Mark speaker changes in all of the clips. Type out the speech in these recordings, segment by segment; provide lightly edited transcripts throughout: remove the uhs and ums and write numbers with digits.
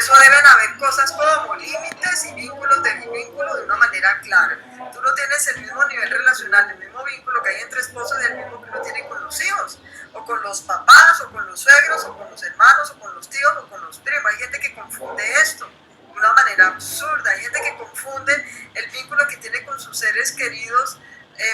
Speaker 1: eso deben haber cosas como límites y vínculos de una manera clara. Tú no tienes el mismo nivel relacional, el mismo vínculo que hay entre esposos y el mismo que uno tiene con los hijos, o con los papás, o con los suegros, o con los hermanos, o con los tíos, o con los primos. Hay gente que confunde esto de una manera absurda. Hay gente que confunde el vínculo que tiene con sus seres queridos.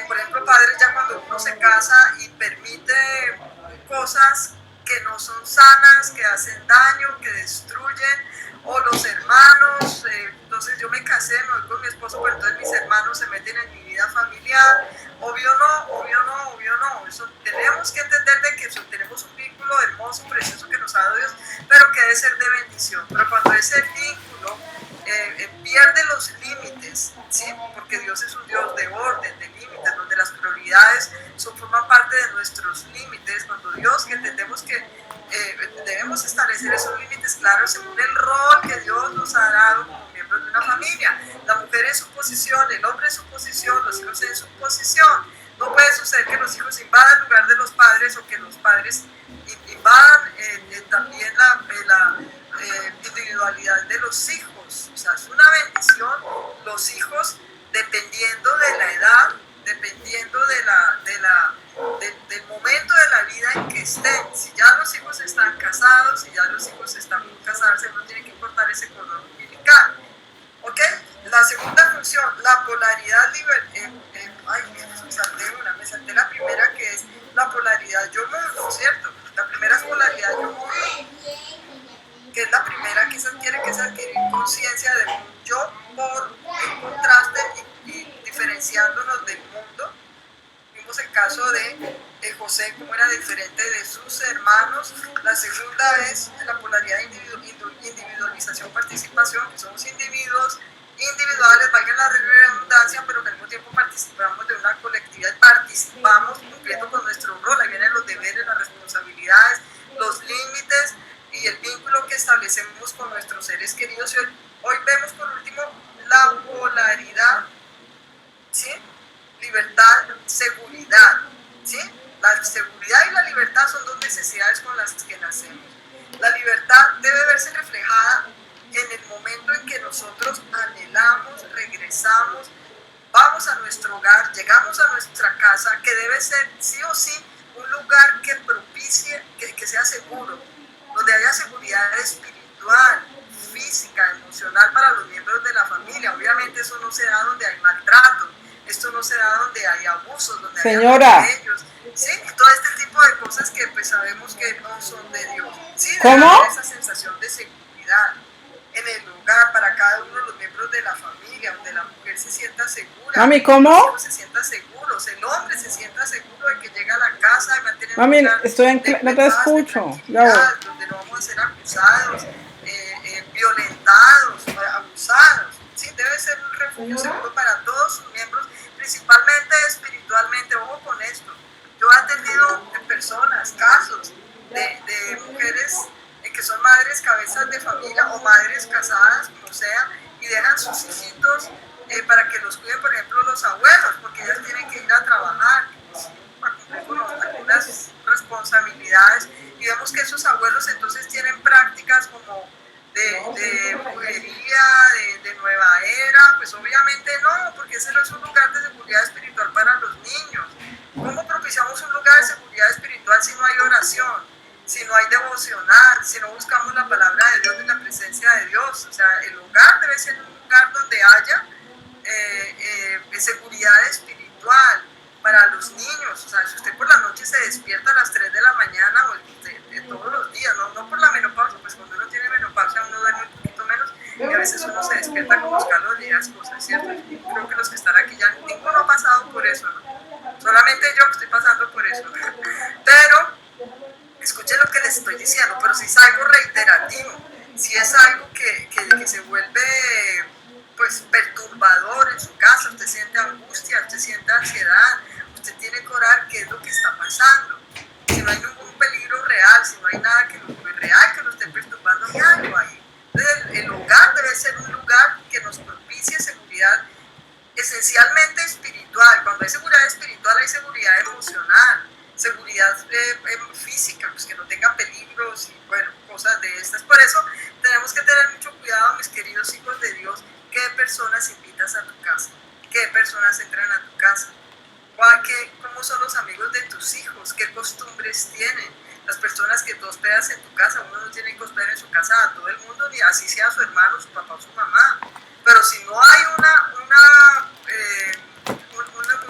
Speaker 1: Por ejemplo, padres, ya cuando uno se casa y permite cosas que no son sanas, que hacen daño, que destruyen, o los hermanos, entonces yo me casé, me voy con mi esposo, pero entonces mis hermanos se meten en mi vida familiar, obvio no, eso tenemos que entender de que tenemos un vínculo hermoso, precioso que nos ha dado Dios, pero que debe ser de bendición, pero cuando ese vínculo pierde los límites, ¿sí? Porque Dios es un Dios de orden, de límites, donde las prioridades forman parte de nuestros límites, cuando Dios, que entendemos que debemos establecer esos límites claros según el rol que Dios nos ha dado como miembros de una familia, la mujer en su posición, el hombre en su posición, los hijos en su posición. No puede suceder que los hijos invadan el lugar de los padres o que los padres invadan también la individualidad de los hijos. O sea, es una bendición los hijos, dependiendo de la edad, dependiendo del momento de la vida en que estén. Si ya los hijos están casados, si ya los hijos están por casarse, no tiene que importar ese cordón umbilical. ¿Ok? La segunda función, la polaridad me salté la primera, que es la polaridad yo-mundo, ¿cierto? La primera es polaridad yo-mundo, que es la primera que se adquiere, que es adquirir conciencia de un yo por el contraste y diferenciándonos del mundo. Vimos el caso de José, cómo era diferente de sus hermanos. La segunda es la polaridad individualización-participación, que somos individuos individuales, valga la redundancia, pero que al mismo tiempo participamos de una colectividad, participamos cumpliendo con nuestro rol. Ahí vienen los deberes, las responsabilidades, los límites y el vínculo que establecemos con nuestros seres queridos. Y hoy vemos por último la polaridad, ¿sí? Libertad, seguridad, ¿sí? La seguridad y la libertad son dos necesidades con las que nacemos. La libertad debe verse reflejada en el momento en que nosotros anhelamos, regresamos, vamos a nuestro hogar, llegamos a nuestra casa, que debe ser sí o sí un lugar que propicie, que sea seguro, donde haya seguridad espiritual, física, emocional para los miembros de la familia. Obviamente eso no se da donde hay maltrato, esto no se da donde hay abusos, donde
Speaker 2: Señora,
Speaker 1: hay ellos, ¿sí? Todo este tipo de cosas que pues sabemos que no son de Dios, ¿sí?
Speaker 2: ¿Cómo?
Speaker 1: Esa sensación de seguridad en el hogar para cada uno de los miembros de la familia, donde la mujer se sienta segura,
Speaker 2: Mami, ¿cómo?
Speaker 1: los hijos se sientan seguros, el hombre se sienta seguro de que llega a la casa y va a tener
Speaker 2: Mami,
Speaker 1: un lugar
Speaker 2: no te escucho.
Speaker 1: donde no vamos a ser acusados, violentados, abusados. Sí, debe ser un refugio seguro para todos sus miembros, principalmente espiritualmente. Ojo con esto. Yo he atendido personas, casos de mujeres que son madres cabezas de familia o madres casadas, como sea, y dejan sus hijitos para que los cuiden, por ejemplo, los abuelos, porque ellas tienen que ir a trabajar, para cumplir con algunas responsabilidades, y vemos que esos abuelos entonces tienen prácticas como de brujería, de nueva era. Pues obviamente no, porque ese no es un lugar de seguridad espiritual para los niños. ¿Cómo propiciamos un lugar de seguridad espiritual si no hay oración? Si no hay devocional, si no buscamos la palabra de Dios y la presencia de Dios. O sea, el hogar debe ser un lugar donde haya seguridad espiritual para los niños. O sea, si usted por la noche se despierta a las 3 de la mañana o todos los días, no por la menopausia, pues cuando uno tiene menopausia uno duerme un poquito menos y a veces uno se despierta con los calorías, cosas, ¿cierto? Creo que los que están aquí ya ninguno ha pasado por eso, ¿no? Solamente yo que estoy pasando por eso. Pero escuchen lo que les estoy diciendo, pero si es algo reiterativo, si es algo que se vuelve pues perturbador en su casa, usted siente angustia, usted siente ansiedad, usted tiene que orar qué es lo que está pasando. Si no hay ningún peligro real, si no hay nada que real que lo esté perturbando, hay algo ahí. Entonces el hogar debe ser un lugar que nos propicie seguridad esencialmente espiritual. Cuando hay seguridad espiritual hay seguridad emocional, seguridad física, pues que no tenga peligros y bueno, cosas de estas. Por eso tenemos que tener tener mucho cuidado, mis queridos hijos de Dios, qué personas invitas a tu casa, qué personas entran a tu casa, cómo son los amigos de tus hijos, qué costumbres tienen. Las personas que tú hospedas en tu casa, uno no tiene que hospedar en su casa a todo el mundo, ni así sea su hermano, su papá o su mamá. Pero si no hay un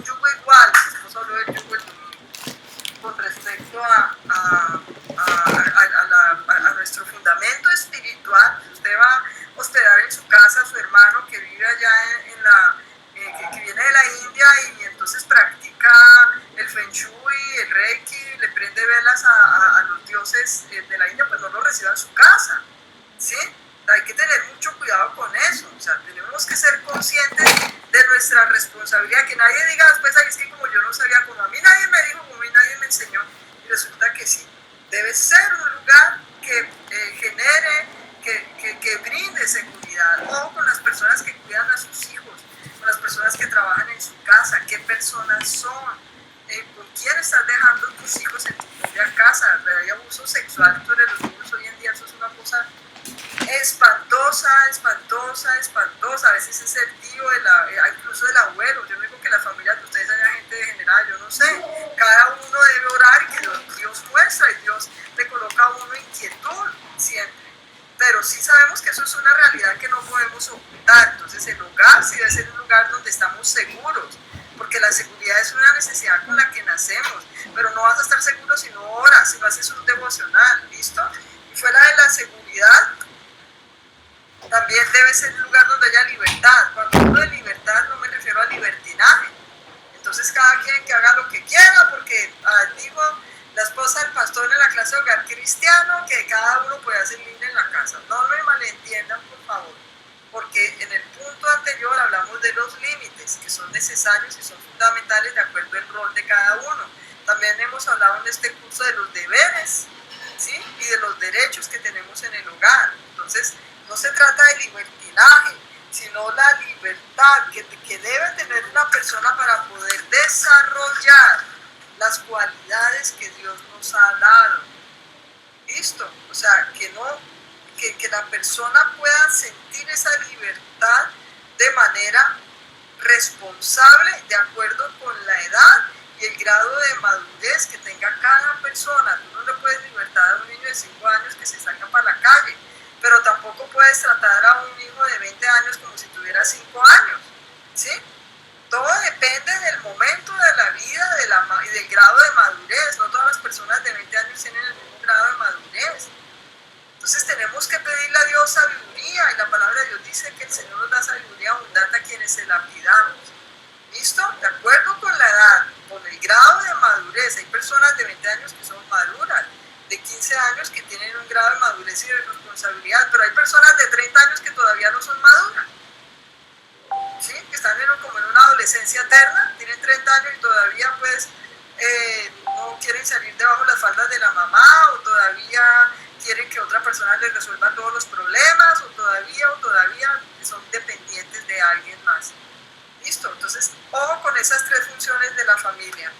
Speaker 1: yugo igual, mi esposo habló del yugo el domingo, con respecto a nuestro fundamento espiritual. Usted va a hospedar en su casa a su hermano que vive allá que viene de la India y entonces practica el Feng Shui, el Reiki, le prende velas a los dioses de la India, pues no lo reciba en su casa, ¿sí? Hay que tener mucho cuidado con eso. O sea, tenemos que ser conscientes de nuestra responsabilidad, que nadie diga después, es que como yo no sabía, como a mí nadie me dijo, como a mí nadie me enseñó, y resulta que sí. Debe ser un lugar que genere, que brinde seguridad. Ojo con las personas que cuidan a sus hijos, con las personas que trabajan en su casa, qué personas son, con quién estás dejando tus hijos en tu propia casa. Hay abuso sexual entre los niños hoy en día, eso es una cosa espantosa, espantosa, espantosa. A veces es el tío, incluso el abuelo. Yo no digo que la familia de ustedes haya gente degenerada, yo no sé. Cada uno debe orar y que Dios muestra y Dios le coloca a uno inquietud siempre. Pero sí sabemos que eso es una realidad que no podemos ocultar. Entonces el hogar sí debe ser un lugar donde estamos seguros, porque la seguridad es una necesidad con la que nacemos. Pero no vas a estar seguro si no oras, si no haces un devocional, ¿listo? Y fuera de la seguridad, también debe ser un lugar donde haya libertad. Cuando hablo de libertad no me refiero a libertinaje. Entonces cada quien que haga lo que quiera, porque digo, la esposa del pastor en la clase de hogar cristiano, que cada uno puede hacer libre en la casa. No me malentiendan, por favor, porque en el punto anterior hablamos de los límites, que son necesarios y son fundamentales de acuerdo al rol de cada uno. También hemos hablado en este curso de los deberes, ¿sí? Y de los derechos que tenemos en el hogar. Entonces, no se trata de libertinaje, sino la libertad que debe tener una persona para poder desarrollar las cualidades que Dios nos ha dado. ¿Listo? O sea, que la persona pueda sentir esa libertad de manera responsable, de acuerdo con la edad y el grado de madurez que tenga cada persona. Tú no le puedes libertar a un niño de 5 años que se saca para la calle, pero tampoco puedes tratar a un hijo de 20 años como si tuviera 5 años, ¿sí? Todo depende del momento de la vida y del grado de madurez. No todas las personas de 20 años tienen el mismo grado de madurez. Entonces tenemos que pedirle a Dios sabiduría, y la palabra de Dios dice que el Señor nos da sabiduría abundante a quienes se la pidamos. ¿Listo? De acuerdo con la edad, con el grado de madurez. Hay personas de 20 años que son maduras, de 15 años que tienen un grado de madurez y de responsabilidad, pero hay personas de 30 años que todavía no son maduras, ¿sí? Que están como en una adolescencia eterna, tienen 30 años y todavía pues no quieren salir debajo de las faldas de la mamá, o todavía quieren que otra persona les resuelva todos los problemas, o todavía son dependientes de alguien más. ¿Listo? Entonces, ojo con esas 3 funciones de la familia,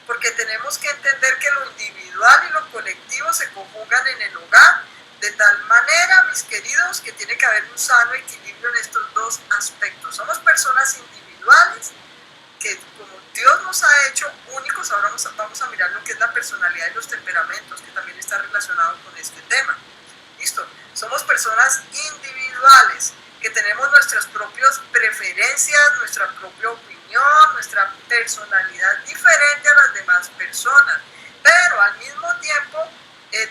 Speaker 1: porque tenemos que entender que lo individual y lo colectivo se conjugan en el hogar, de tal manera, mis queridos, que tiene que haber un sano equilibrio en estos 2 aspectos. Somos personas individuales que, como Dios nos ha hecho únicos, ahora vamos a mirar lo que es la personalidad y los temperamentos, que también está relacionado con este tema. ¿Listo? Somos personas individuales, que tenemos nuestras propias preferencias, nuestra propia opinión, nuestra personalidad diferente a las demás personas, pero al mismo tiempo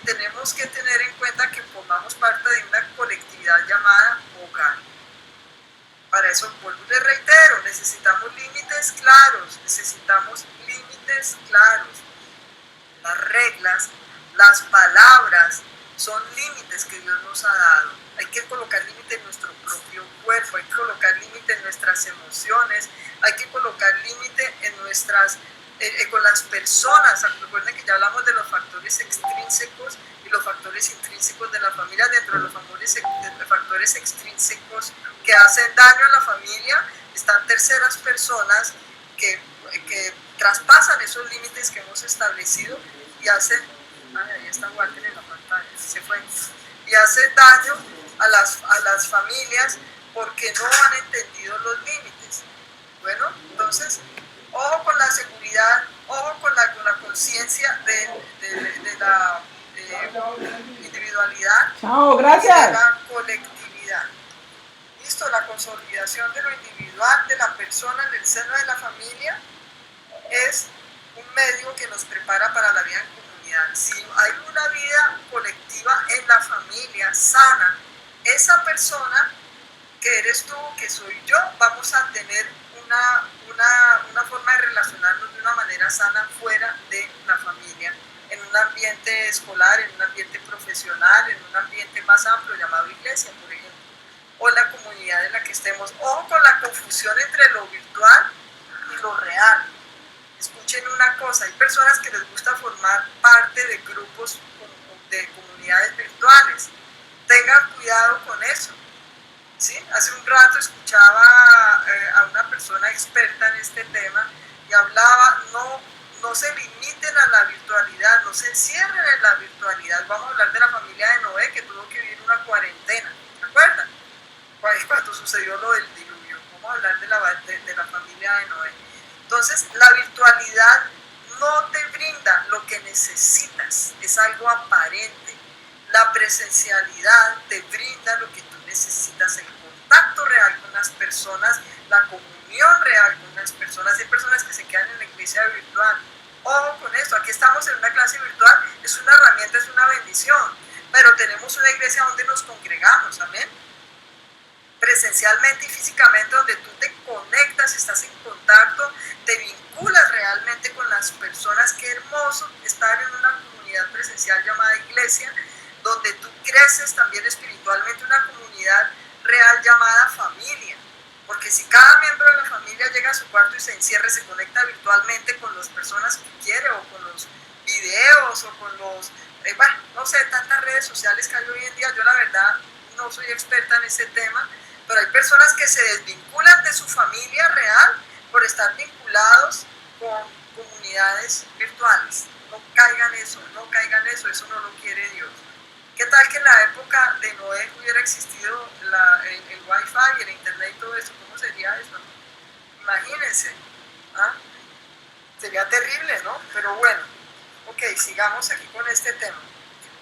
Speaker 1: tenemos que tener en cuenta que formamos parte de una colectividad llamada hogar. Para eso, vuelvo y les reitero, necesitamos límites claros, Las reglas, las palabras son límites que Dios nos ha dado. Hay que colocar límite en nuestro propio cuerpo, hay que colocar límite en nuestras emociones, hay que colocar límite en con las personas. Recuerden que ya hablamos de los factores extrínsecos y los factores intrínsecos de la familia. Dentro de los factores extrínsecos que hacen daño a la familia están terceras personas que traspasan esos límites que hemos establecido y hacen, ahí está Walter en la pantalla, se fue, y hacen daño a las familias porque no han entendido los límites. Bueno, entonces, ojo con la seguridad, ojo con la conciencia de la individualidad.
Speaker 2: Chao, gracias.
Speaker 1: Y de la colectividad. Listo, la consolidación de lo individual de la persona en el seno de la familia es un medio que nos prepara para la vida en comunidad. Si hay una vida colectiva en la familia sana, esa persona que eres tú, que soy yo, vamos a tener una forma de relacionarnos de una manera sana fuera de la familia, en un ambiente escolar, en un ambiente profesional, en un ambiente más amplio llamado iglesia, por ejemplo, o la comunidad en la que estemos. Ojo con la confusión entre lo virtual y lo real. Escuchen una cosa, hay personas que les gusta formar parte de grupos de comunidades virtuales. Tengan cuidado con eso. ¿Sí? Hace un rato escuchaba a una persona experta en este tema y hablaba, no se limiten a la virtualidad, no se encierren en la virtualidad. Vamos a hablar de la familia de Noé que tuvo que vivir una cuarentena, ¿se acuerdan? Cuando sucedió lo del diluvio. Vamos a hablar de la familia de Noé. Entonces, la virtualidad no te brinda lo que necesitas, es algo aparente. La presencialidad te brinda lo que tú necesitas, el contacto real con las personas, la comunión real con las personas. Hay personas que se quedan en la iglesia virtual. Ojo con esto, aquí estamos en una clase virtual, es una herramienta, es una bendición, pero tenemos una iglesia donde nos congregamos, amén, presencialmente y físicamente, donde tú te conectas, estás en contacto, te vinculas realmente con las personas. Qué hermoso estar en una comunidad presencial llamada iglesia, donde tú creces también espiritualmente, una comunidad real llamada familia. Porque si cada miembro de la familia llega a su cuarto y se encierra, se conecta virtualmente con las personas que quiere, o con los videos, o con los, no sé, tantas redes sociales que hay hoy en día. Yo la verdad no soy experta en ese tema, pero hay personas que se desvinculan de su familia real por estar vinculados con comunidades virtuales. No caigan eso, eso no lo quiere Dios. ¿Qué tal que en la época de Noé hubiera existido el Wi-Fi, el Internet y todo eso? ¿Cómo sería eso? Imagínense. ¿Ah? Sería terrible, ¿no? Pero bueno, ok, sigamos aquí con este tema.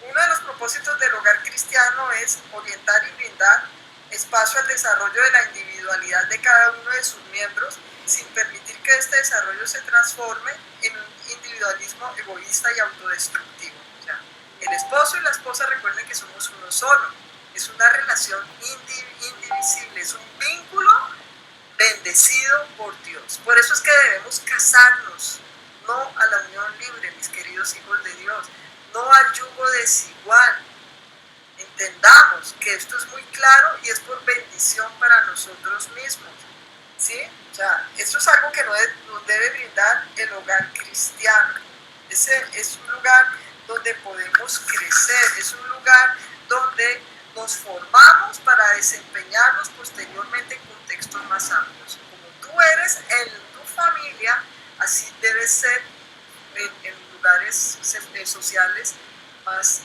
Speaker 1: Uno de los propósitos del hogar cristiano es orientar y brindar espacio al desarrollo de la individualidad de cada uno de sus miembros, sin permitir que este desarrollo se transforme en un individualismo egoísta y autodestructivo. O sea, el esposo y la esposa, recuerden que somos uno solo, es una relación indivisible, es un vínculo bendecido por Dios. Por eso es que debemos casarnos, no a la unión libre, mis queridos hijos de Dios, no al yugo desigual. Entendamos que esto es muy claro y es por bendición para nosotros mismos, ¿sí? O sea, esto es algo que nos debe brindar el hogar cristiano. Es un lugar donde podemos crecer, es un lugar donde nos formamos para desempeñarnos posteriormente en contextos más amplios. Como tú eres en tu familia, así debes ser en lugares sociales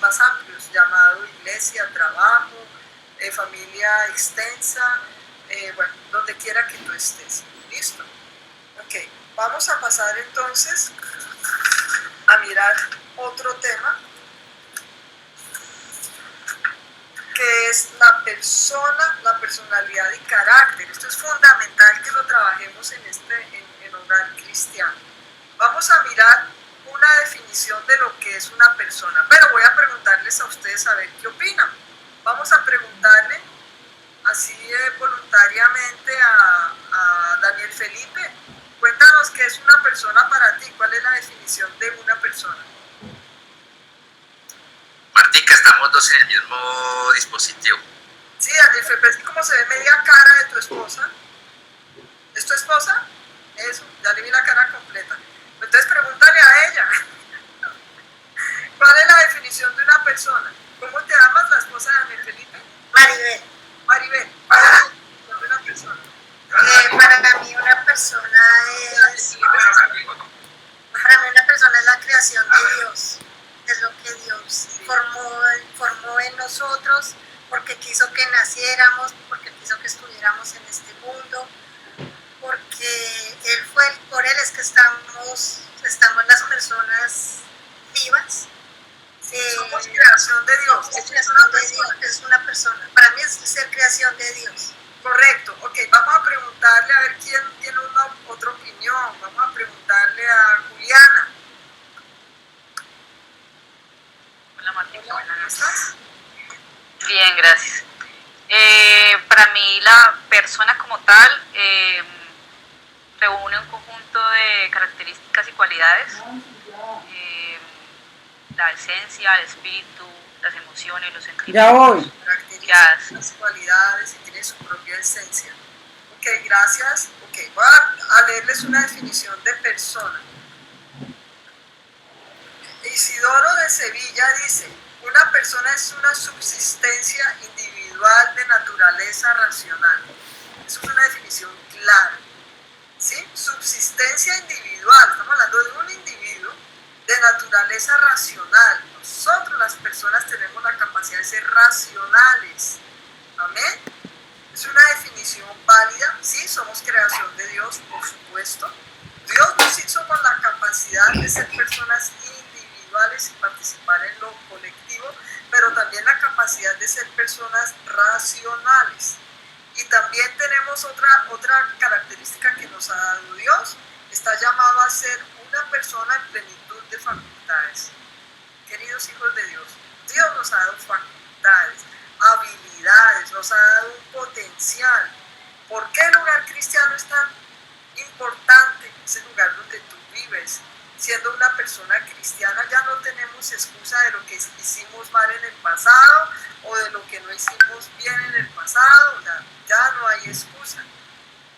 Speaker 1: más amplios, llamado iglesia, trabajo, familia extensa, bueno, donde quiera que tú estés. ¿Listo? Ok, vamos a pasar entonces a mirar otro tema, que es la persona, la personalidad y carácter. Esto es fundamental que lo trabajemos en hogar cristiano. Vamos a mirar una definición de lo que es una persona, pero voy a preguntarles a ustedes a ver qué opinan. Vamos a preguntarle así voluntariamente a Daniel Felipe. Cuéntanos qué es una persona para ti, cuál es la definición de una persona.
Speaker 3: Martica, estamos dos en el mismo dispositivo.
Speaker 1: Sí, Daniel Felipe, es como se ve media cara de tu esposa. ¿Es tu esposa? Eso, ya le vi la cara completa. Entonces pregúntale a ella. ¿Cuál es la definición de una persona? ¿Cómo te llamas, la esposa de Daniel Felipe?
Speaker 4: Maribel.
Speaker 1: Maribel, ¿cuál es la definición de una persona?
Speaker 4: Para mí una persona es la creación de Dios, es lo que Dios formó en nosotros porque quiso que naciéramos, porque quiso que estuviéramos en este mundo, porque por Él es que estamos las personas vivas.
Speaker 1: Somos creación de Dios.
Speaker 4: Somos creación de Dios, es una persona. Para mí es ser creación de Dios.
Speaker 1: Correcto. Ok, vamos a preguntarle a ver quién tiene otra opinión. Vamos a preguntarle a Juliana.
Speaker 2: Hola Martín, buenas
Speaker 1: ¿Cómo
Speaker 2: noches.
Speaker 1: estás?
Speaker 2: Bien, gracias. Para mí la persona como tal reúne un conjunto de características y cualidades, la esencia, el espíritu, las emociones, los sentimientos.
Speaker 5: Ya voy.
Speaker 1: Características, cualidades y tiene su propia esencia. Ok, gracias. Ok, voy a leerles una definición de persona. Isidoro de Sevilla dice: una persona es una subsistencia individual de naturaleza racional. Eso es una definición clara. ¿Sí? Subsistencia individual, estamos hablando de un individuo de naturaleza racional. Nosotros las personas tenemos la capacidad de ser racionales. Amén. Es una definición válida. Sí, somos creación de Dios, por supuesto. Dios nos hizo con la capacidad de ser personas individuales y participar en lo colectivo, pero también la capacidad de ser personas racionales. Y también tenemos otra característica que nos ha dado Dios. Está llamado a ser una persona en plenitud de facultades. Queridos hijos de Dios, Dios nos ha dado facultades, habilidades, nos ha dado un potencial. ¿Por qué el hogar cristiano es tan importante? Es el lugar donde tú vives. Siendo una persona cristiana ya no tenemos excusa de lo que hicimos mal en el pasado o de lo que no hicimos bien en el pasado. Ya no hay excusa.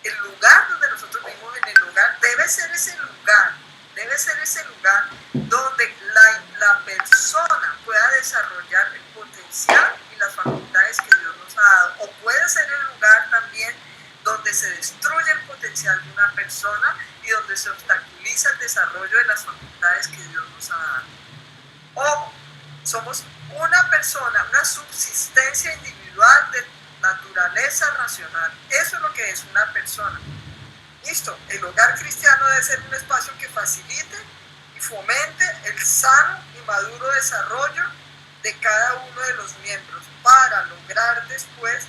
Speaker 1: El lugar donde nosotros vivimos, en el hogar, debe ser ese lugar donde la persona pueda desarrollar el potencial y las facultades que Dios nos ha dado. O puede ser el lugar también donde se destruye el potencial de una persona y donde se obstaculiza el desarrollo de las facultades que Dios nos ha dado. Ojo, somos una persona, una subsistencia individual de naturaleza racional. Eso es lo que es una persona. Listo, el hogar cristiano debe ser un espacio que facilite y fomente el sano y maduro desarrollo de cada uno de los miembros para lograr después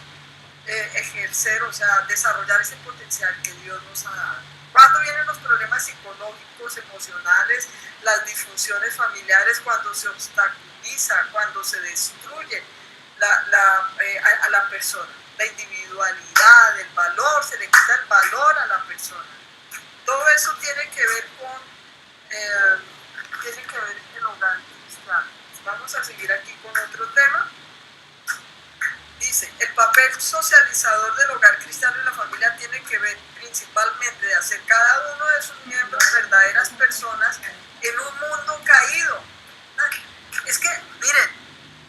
Speaker 1: ejercer, o sea, desarrollar ese potencial que Dios nos ha dado. Cuando vienen los problemas psicológicos, emocionales, las disfunciones familiares, cuando se obstaculiza, cuando se destruye a la persona, la individualidad, el valor, se le quita el valor a la persona. Todo eso tiene que ver con el hogar cristiano. Vamos a seguir aquí con otro tema. Dice, el papel socializador del hogar cristiano y la familia tiene que ver principalmente de hacer cada uno de sus miembros verdaderas personas en un mundo caído. Es que, miren,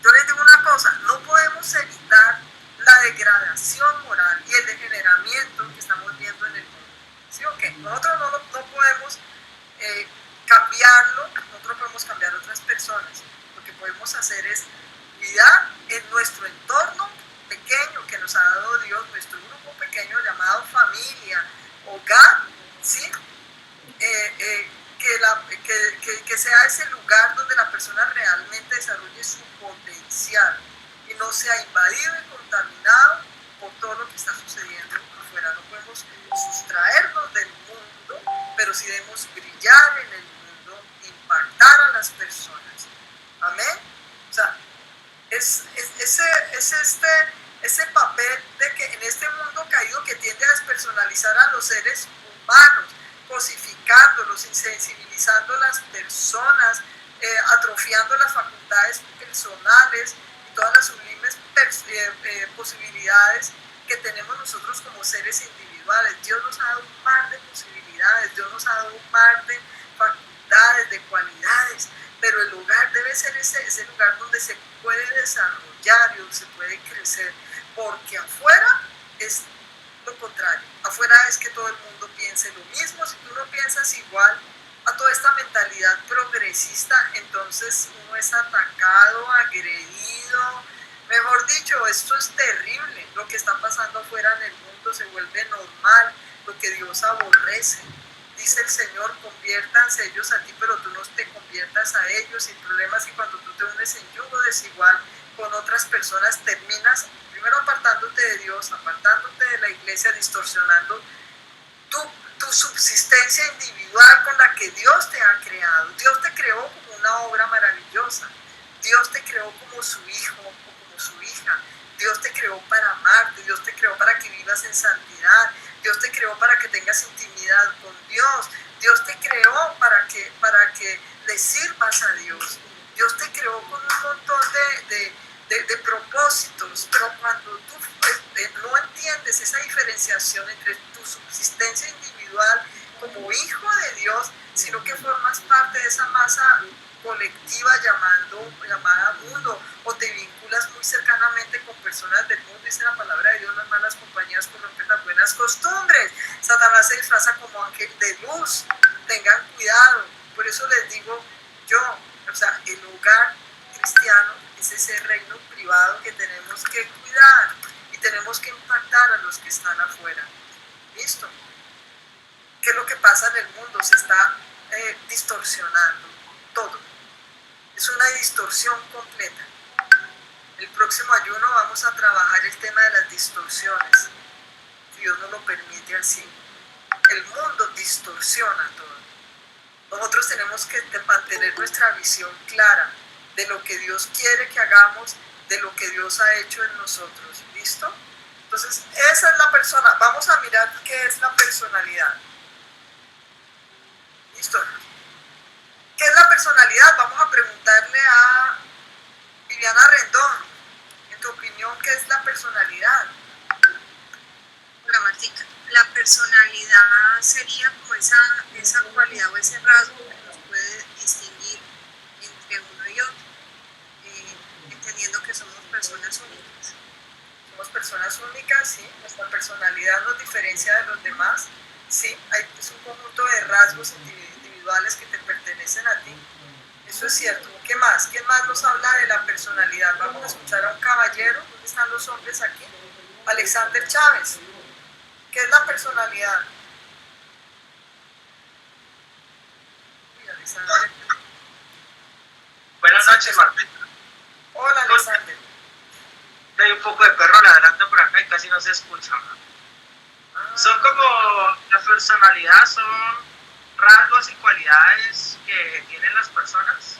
Speaker 1: yo les digo una cosa, no podemos evitar la degradación moral y el degeneramiento que estamos viendo en el mundo. ¿Sí o qué? Nosotros no podemos cambiarlo, nosotros podemos cambiar a otras personas. Lo que podemos hacer es cuidar en nuestro entorno pequeño que nos ha dado Dios, nuestro grupo pequeño llamado familia, hogar, ¿sí? Que sea ese lugar donde la persona realmente desarrolle su potencial y no sea invadido y contaminado por todo lo que está sucediendo afuera. No podemos sustraernos del mundo, pero sí debemos brillar en el mundo, impactar a las personas. Amén. O sea, es ese papel de que en este mundo caído que tiende a despersonalizar a los seres humanos, cosificándolos, insensibilizando a las personas, atrofiando las facultades personales y todas las sublimes posibilidades que tenemos nosotros como seres individuales. Dios nos ha dado un mar de posibilidades, Dios nos ha dado un mar de facultades, de cualidades, pero el hogar debe ser ese lugar donde se puede desarrollar y donde se puede crecer, porque afuera es lo contrario. Afuera es que todo el mundo piense lo mismo. Si tú no piensas igual a toda esta mentalidad progresista, entonces uno es atacado, agredido, Mejor dicho, esto es terrible. Lo que está pasando afuera en el mundo se vuelve normal, lo que Dios aborrece. Dice el Señor, conviértanse ellos a ti, pero tú no te conviertas a ellos. Y el problema es que cuando tú te unes en yugo desigual con otras personas, terminas primero apartándote de Dios, apartándote de la iglesia, distorsionando tu subsistencia individual con la que Dios te ha creado. Dios te creó como una obra maravillosa. Dios te creó como su hijo o como su hija. Dios te creó para amarte. Dios te creó para que vivas en santidad. Dios te creó para que tengas intimidad con Dios. Dios te creó para que le sirvas a Dios. Dios te creó con un montón de propósitos, pero cuando tú no entiendes esa diferenciación entre tu subsistencia individual como hijo de Dios, sino que formas parte de esa masa colectiva llamada mundo, o te vinculas muy cercanamente con personas del mundo, dice la palabra de Dios, las malas compañías corrompen las buenas costumbres. Satanás se disfraza como ángel de luz. Tengan cuidado. Por eso les digo yo, el hogar cristiano es ese reino privado que tenemos que cuidar y tenemos que impactar a los que están afuera. ¿Listo? ¿Qué es lo que pasa en el mundo? Se está distorsionando todo. Es una distorsión completa. El próximo ayuno vamos a trabajar el tema de las distorsiones. Dios nos lo permite así. El mundo distorsiona todo. Nosotros tenemos que mantener nuestra visión clara de lo que Dios quiere que hagamos, de lo que Dios ha hecho en nosotros. ¿Listo? Entonces, esa es la persona. Vamos a mirar qué es la personalidad. ¿Listo? ¿Qué es la personalidad? Vamos a preguntarle a Viviana Rendón. En tu opinión, ¿qué es la personalidad?
Speaker 4: Hola Martica, la personalidad sería como esa cualidad o ese rasgo que nos puede distinguir entre uno y otro, entendiendo que somos personas únicas.
Speaker 1: Somos personas únicas, sí. Nuestra personalidad nos diferencia de los demás, sí. Es un conjunto de rasgos individuales que te pertenecen a ti. Eso es cierto. ¿Qué más? ¿Quién más nos habla de la personalidad? Vamos a escuchar a un caballero. ¿Dónde están los hombres aquí? Alexander Chávez. ¿Qué es la personalidad? Alexander.
Speaker 5: Buenas noches, Martín.
Speaker 1: Hola, Alexander.
Speaker 5: Hay un poco de perro ladrando por acá y casi no se escucha. Son como, la personalidad son rasgos y cualidades que tienen las personas.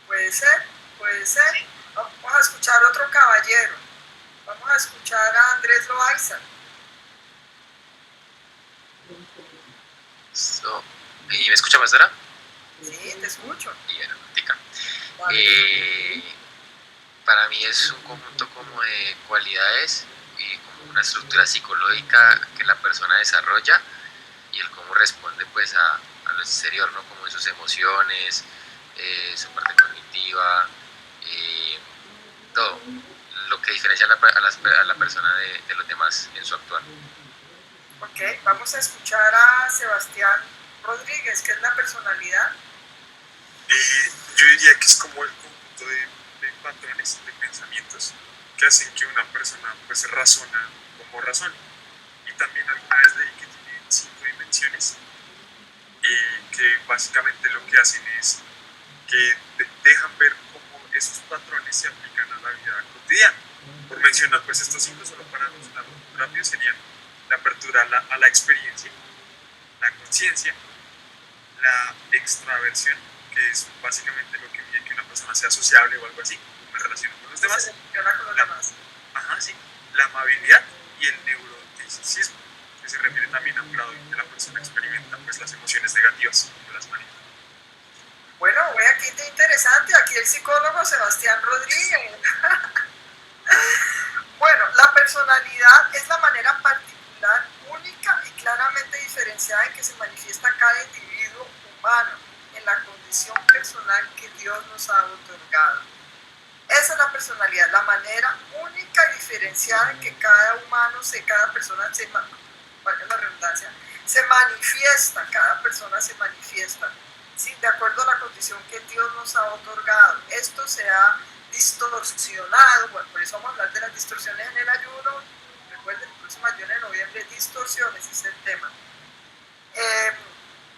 Speaker 1: Puede ser, puede ser.
Speaker 5: Sí.
Speaker 1: Vamos a escuchar a otro caballero. Vamos a escuchar a Andrés Loaiza.
Speaker 3: ¿Y me escucha, maestra?
Speaker 1: Sí, te escucho.
Speaker 3: Bien, tica.
Speaker 1: Vale.
Speaker 3: Para mí es un conjunto como de cualidades y como una estructura psicológica que la persona desarrolla y el cómo responde pues a lo exterior, ¿no? Como sus emociones, su parte cognitiva, todo lo que diferencia a la persona de los demás en su actuar.
Speaker 1: Ok, vamos a escuchar a Sebastián Rodríguez, que es la personalidad.
Speaker 6: Yo diría que es como el conjunto de patrones, de pensamientos que hacen que una persona pues razona como razona. Y también alguna vez leí que tiene 5 dimensiones que básicamente lo que hacen es que dejan ver cómo esos patrones se aplican a la vida cotidiana. Por mencionar pues estos 5 solo para mencionar rápido serían la apertura a la experiencia, la conciencia, la extraversión, que es básicamente lo que mide que una persona sea sociable o algo así, me relaciono con los demás. Ajá, sí. La amabilidad y el neuroticismo, que se refiere también a un grado en que la persona experimenta pues las emociones negativas y las maneja.
Speaker 1: Bueno, vea qué interesante. Aquí el psicólogo Sebastián Rodríguez. Bueno, la personalidad es la manera particular, única y claramente diferenciada en que se manifiesta cada individuo humano en la condición personal que Dios nos ha otorgado. Esa es la personalidad, la manera única y diferenciada en que cada humano, cada persona valga la redundancia, se manifiesta, cada persona se manifiesta, ¿sí? De acuerdo a la condición que Dios nos ha otorgado. Esto se ha distorsionado. Bueno, por eso vamos a hablar de las distorsiones en el ayuno. Recuerden, el próximo ayuno de noviembre, distorsiones es el tema.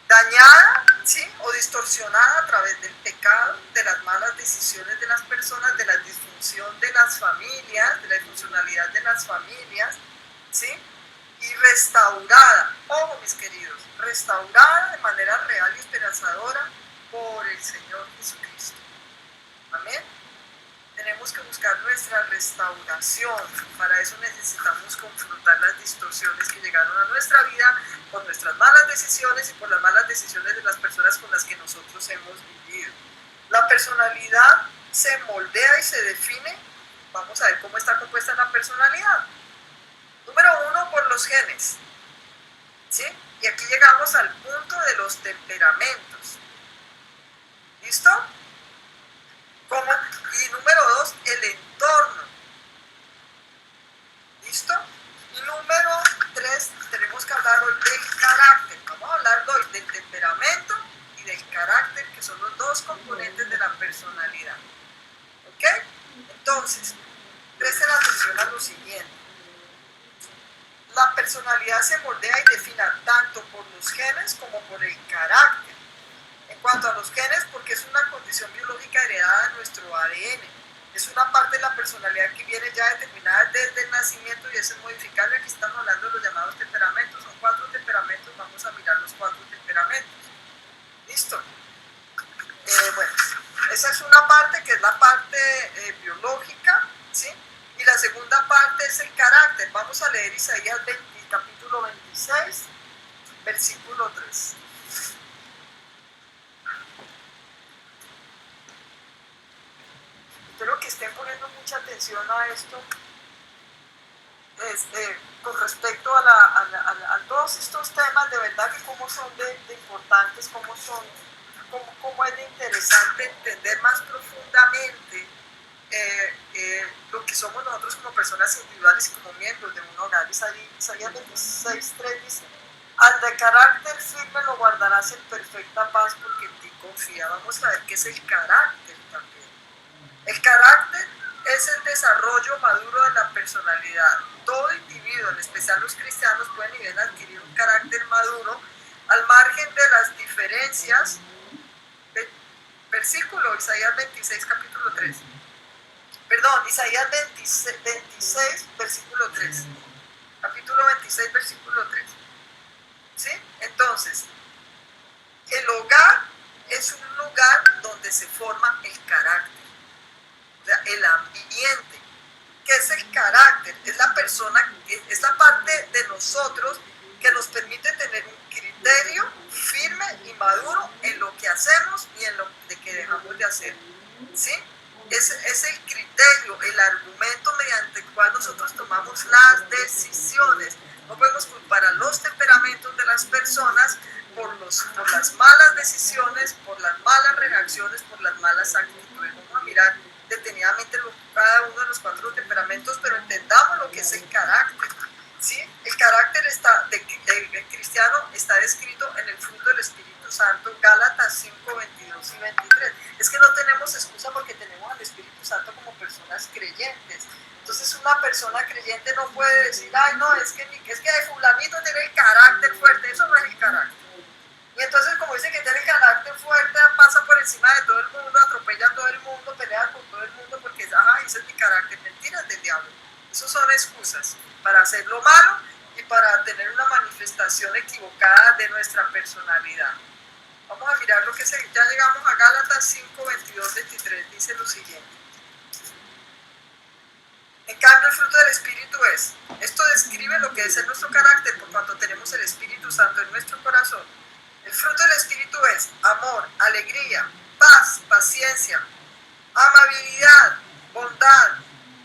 Speaker 1: Dañada, ¿sí? O distorsionada a través del pecado, de las malas decisiones de las personas, de la disfunción de las familias, de la disfuncionalidad de las familias, ¿sí? Y restaurada, ojo mis queridos, restaurada de manera real y esperanzadora por el Señor Jesucristo. Amén. Tenemos que buscar nuestra restauración. Para eso necesitamos confrontar las distorsiones que llegaron a nuestra vida por nuestras malas decisiones y por las malas decisiones de las personas con las que nosotros hemos vivido. La personalidad se moldea y se define. Vamos a ver cómo está compuesta la personalidad. Número 1, por los genes. ¿Sí? Y aquí llegamos al punto de los temperamentos. ¿Listo? ¿Cómo? Y número 2, el entorno. ¿Listo? Y número 3, tenemos que hablar hoy del carácter. Vamos a hablar hoy del temperamento y del carácter, que son los dos componentes de la personalidad. ¿Ok? Entonces, presten atención a lo siguiente. La personalidad se moldea y define tanto por los genes como por el carácter. En cuanto a los genes, porque es una condición biológica heredada de nuestro ADN. Es una parte de la personalidad que viene ya determinada desde el nacimiento y es modificable. Aquí estamos hablando de los llamados temperamentos. Son 4 temperamentos, vamos a mirar los 4 temperamentos. ¿Listo? Bueno, esa es una parte que es la parte biológica, ¿sí? Y la segunda parte es el carácter. Vamos a leer Isaías 20, capítulo 26, versículo 3. Espero que estén poniendo mucha atención a esto con respecto a todos estos temas, de verdad que cómo son de importantes, cómo es de interesante entender más profundamente lo que somos nosotros como personas individuales y como miembros de un hogar. Isaías 26:3 dice: al de carácter firme lo guardarás en perfecta paz porque en ti confía. Vamos a ver qué es el carácter también. El carácter es el desarrollo maduro de la personalidad. Todo individuo, en especial los cristianos, pueden y deben adquirir un carácter maduro al margen de las diferencias. Versículo, Isaías 26, capítulo 3. Perdón, Isaías 26, versículo 3. Capítulo 26, versículo 3. ¿Sí? Entonces, el hogar es un lugar donde se forma el carácter. O sea, el ambiente. ¿Qué es el carácter? Es la persona, es la parte de nosotros que nos permite tener un criterio firme y maduro en lo que hacemos y en lo que dejamos de hacer. ¿Sí? Es el criterio, el argumento mediante el cual nosotros tomamos las decisiones. No podemos culpar a los temperamentos de las personas por las malas decisiones, por las malas reacciones, por las malas actitudes. Vamos a mirar detenidamente cada uno de los 4 temperamentos, pero entendamos lo que es el carácter. ¿Sí? El carácter del cristiano está descrito en el fruto del Espíritu Santo, Gálatas 5, 22 y 23. Es que no tenemos excusa porque tenemos al Espíritu Santo como personas creyentes. Entonces una persona creyente no puede decir: ay no, es que fulanito tiene el carácter fuerte. Eso no es el carácter. Y entonces, como dice que tiene el carácter fuerte, pasa por encima de todo el mundo, atropella a todo el mundo, pelea con todo el mundo porque ese es mi carácter. Mentiras del diablo. Esas son excusas para hacer lo malo y para tener una manifestación equivocada de nuestra personalidad. Vamos a mirar lo que ya llegamos a Gálatas 5, 22, 23, dice lo siguiente. En cambio, el fruto del Espíritu esto describe lo que es en nuestro carácter por cuanto tenemos el Espíritu Santo en nuestro corazón. El fruto del Espíritu es amor, alegría, paz, paciencia, amabilidad, bondad,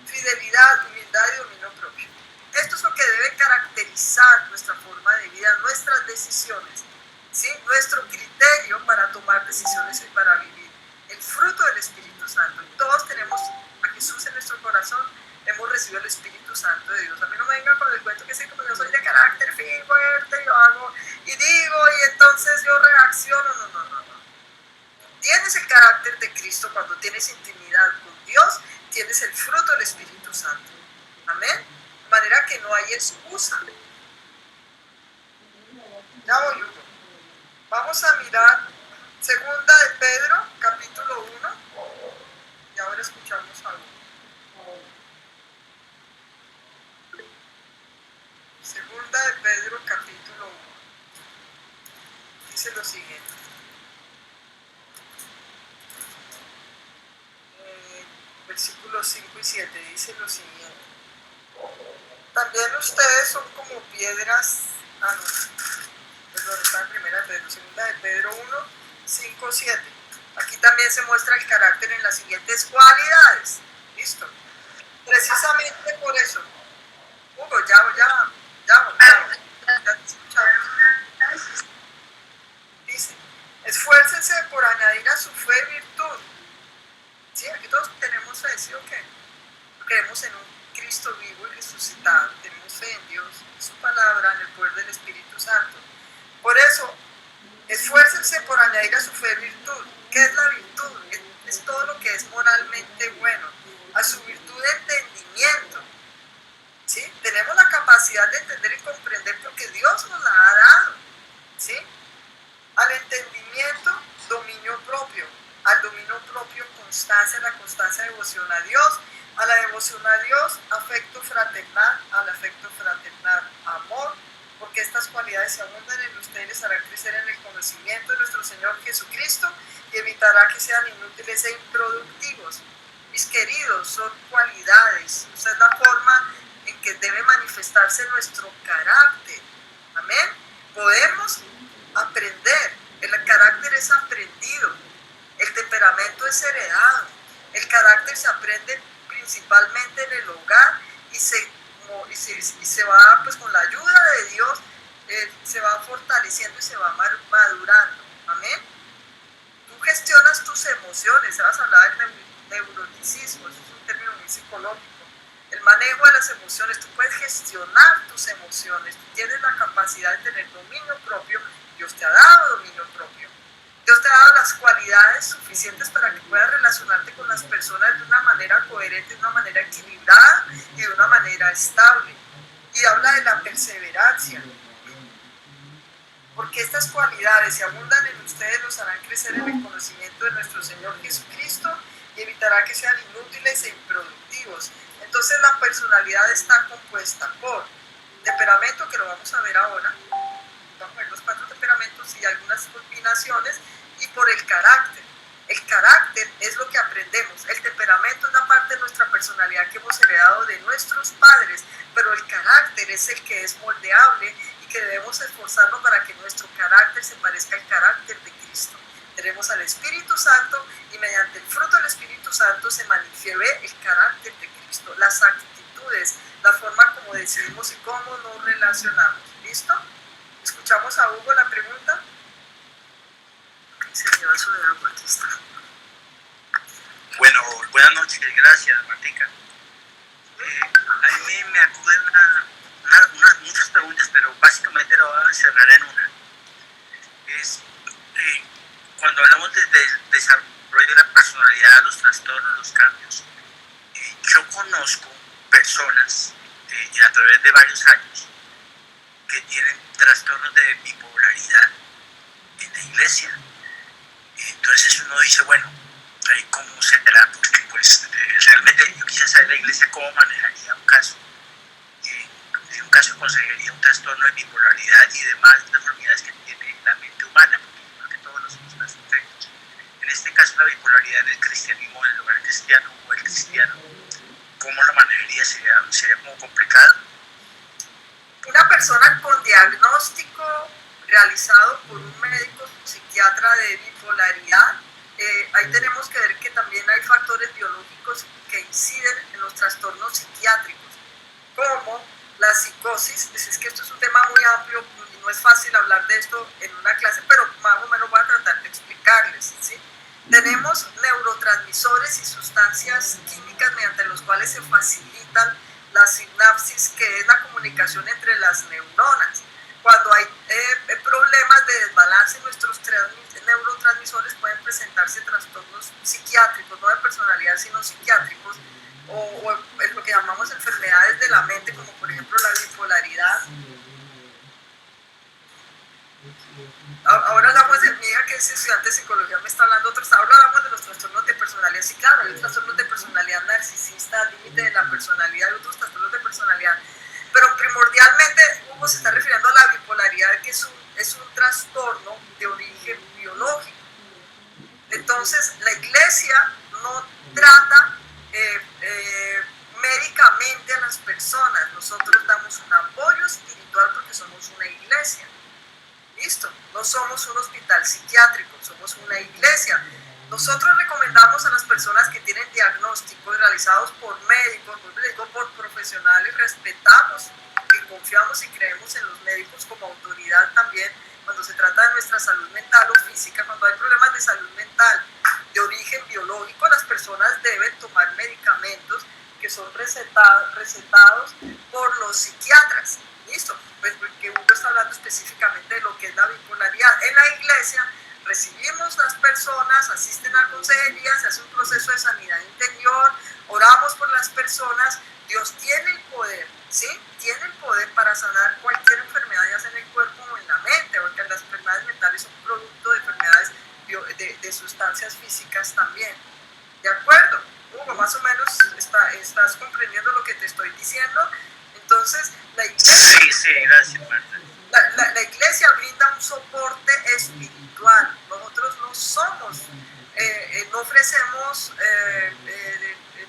Speaker 1: fidelidad, humildad y dominio propio. Esto es lo que debe caracterizar nuestra forma de vida, nuestras decisiones, ¿sí? Nuestro criterio para tomar decisiones y para vivir. El fruto del Espíritu Santo. Y todos tenemos a Jesús en nuestro corazón, hemos recibido el Espíritu Santo de Dios. A mí no me vengan con el cuento que sé como yo soy de carácter fuerte, yo hago y digo y entonces yo reacciono. No. tienes el carácter de Cristo, cuando tienes intimidad con Dios, tienes el fruto del Espíritu Santo. Amén. De manera que no hay excusa. Ya voy, Hugo. Vamos a mirar segunda de Pedro, capítulo 1. Y ahora escuchamos algo. Segunda de Pedro, capítulo 1. Dice lo siguiente. Versículos 5 y 7 dice lo siguiente. También ustedes son como piedras. Perdón, está en primera de Pedro, segunda de Pedro 1, 5, 7. Aquí también se muestra el carácter en las siguientes cualidades. ¿Listo? Precisamente por eso. Hugo, ya te escuchamos. Dice, esfuércense por añadir a su fe virtud. Sí, aquí todos tenemos fe, ¿sí o qué? Creemos en un Cristo vivo y resucitado, tenemos fe en Dios, en su palabra, en el poder del Espíritu Santo. Por eso, esfuércense por añadir a su fe virtud. ¿Qué es la virtud? Es todo lo que es moralmente bueno. A su virtud de entendimiento. ¿Sí? Tenemos la capacidad de entender y comprender porque Dios nos la ha dado. ¿Sí? Al entendimiento, dominio propio. Al dominio propio, constancia, la constancia, devoción a Dios. A la devoción a Dios, afecto fraternal. Al afecto fraternal, amor. Porque estas cualidades se abundan en ustedes, les harán crecer en el conocimiento de nuestro Señor Jesucristo y evitará que sean inútiles e improductivos. Mis queridos, son cualidades. Esa es la forma en que debe manifestarse nuestro carácter. Amén. Podemos aprender. El carácter es aprendido. El temperamento es heredado. El carácter se aprende principalmente en el hogar y se va, pues con la ayuda de Dios, se va fortaleciendo y se va madurando. Amén. Tú gestionas tus emociones. Vas a hablar del neuroticismo, eso es un término muy psicológico. El manejo de las emociones, tú puedes gestionar tus emociones, tú tienes la capacidad de tener dominio propio. Dios te ha dado dominio propio. Dios te ha dado las cualidades suficientes para que puedas relacionarte con las personas de una manera coherente, de una manera equilibrada y de una manera estable. Y habla de la perseverancia. Porque estas cualidades, si abundan en ustedes, los harán crecer en el conocimiento de nuestro Señor Jesucristo y evitará que sean inútiles e improductivos. Entonces la personalidad está compuesta por temperamento, que lo vamos a ver ahora. Vamos a ver los 4 temperamentos y algunas combinaciones, y por el carácter. El carácter es lo que aprendemos. El temperamento es la parte de nuestra personalidad que hemos heredado de nuestros padres, pero el carácter es el que es moldeable y que debemos esforzarnos para que nuestro carácter se parezca al carácter de Cristo. Tenemos al Espíritu Santo y mediante el fruto del Espíritu Santo se manifiesta el carácter de Cristo, las actitudes, la forma como decidimos y cómo nos relacionamos. ¿Listo? ¿Escuchamos a Hugo la pregunta? Señor Soledad, aquí está.
Speaker 7: Bueno, buenas noches, gracias, Martica. A mí me acuden muchas preguntas, pero básicamente lo voy a encerrar en una. Es cuando hablamos del desarrollo de la personalidad, los trastornos, los cambios. Yo conozco personas a través de varios años que tienen trastornos de bipolaridad en la iglesia. Entonces uno dice, bueno, ¿cómo será? Porque pues realmente yo quisiera saber la iglesia cómo manejaría un caso de consejería, un trastorno de bipolaridad y demás deformidades que tiene la mente humana, porque todos los somos perfectos. En este caso la bipolaridad en el cristianismo, en el hogar cristiano o el cristiano, ¿cómo la manejaría? ¿Sería como complicado?
Speaker 1: Una persona con diagnóstico realizado por un médico psiquiatra de bipolaridad, ahí tenemos que ver que también hay factores biológicos que inciden en los trastornos psiquiátricos, como la psicosis. Es que esto es un tema muy amplio y no es fácil hablar de esto en una clase, pero más o menos voy a tratar de explicarles, ¿sí? Tenemos neurotransmisores y sustancias químicas mediante los cuales se facilitan la sinapsis, que es la comunicación entre las neuronas. Cuando hay problemas de desbalance en nuestros neurotransmisores, pueden presentarse trastornos psiquiátricos, no de personalidad, sino psiquiátricos, o lo que llamamos enfermedades de la mente, como por ejemplo la bipolaridad. Ahora hablamos de mi hija, que es estudiante de psicología, me está hablando otros. Ahora hablamos de los trastornos de personalidad. Sí, claro, hay trastornos de personalidad narcisista, límite de la personalidad, y otros trastornos de personalidad. Pero primordialmente Hugo se está refiriendo a la bipolaridad, que es un trastorno de origen biológico. Entonces, la iglesia no trata médicamente a las personas. Nosotros damos un apoyo espiritual porque somos una iglesia. ¿Listo? No somos un hospital psiquiátrico, somos una iglesia. Nosotros recomendamos a las personas que tienen diagnósticos realizados por médicos, por profesionales, respetamos y confiamos y creemos en los médicos como autoridad también cuando se trata de nuestra salud mental o física. Cuando hay problemas de salud mental de origen biológico, las personas deben tomar medicamentos que son recetados por los psiquiatras. ¿Listo? Pues porque Hugo está hablando específicamente de lo que es la bipolaridad. En la iglesia recibimos las personas, asisten a consejería, se hace un proceso de sanidad interior, oramos por las personas. Dios tiene el poder, ¿sí? Tiene el poder para sanar cualquier enfermedad, ya sea en el cuerpo o en la mente, porque las enfermedades mentales son producto de enfermedades de sustancias físicas también. ¿De acuerdo? Hugo, más o menos estás comprendiendo lo que te estoy diciendo. Entonces, la iglesia,
Speaker 7: Sí, gracias, Marta.
Speaker 1: la iglesia brinda un soporte espiritual. Nosotros no somos, no ofrecemos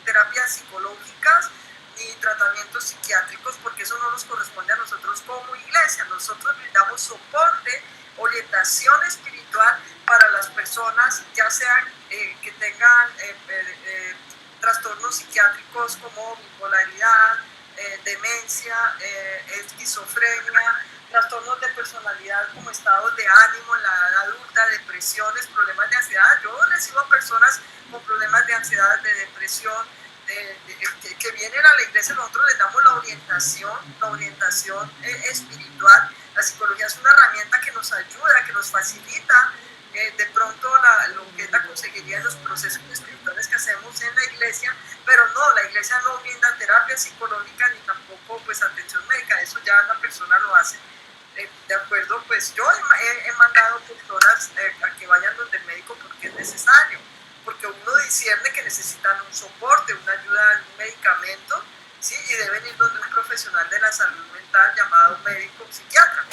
Speaker 1: terapias psicológicas ni tratamientos psiquiátricos, porque eso no nos corresponde a nosotros como iglesia. Nosotros brindamos soporte, orientación espiritual para las personas, ya sean que tengan trastornos psiquiátricos como bipolaridad, demencia, esquizofrenia, trastornos de personalidad como estados de ánimo en la edad adulta, depresiones, problemas de ansiedad. Yo recibo a personas con problemas de ansiedad, de depresión, que vienen a la iglesia. Nosotros les damos la orientación espiritual. La psicología es una herramienta que nos ayuda, que nos facilita de pronto lo que es la consejería de los procesos espirituales que hacemos en la iglesia, pero no, la iglesia no brinda terapia psicológica ni tampoco pues atención médica. Eso ya la persona lo hace. De acuerdo, pues yo he mandado personas a que vayan donde el médico porque es necesario, porque uno discierne que necesitan un soporte, una ayuda, un medicamento, ¿sí? Y deben ir donde un profesional de la salud mental llamado médico psiquiatra.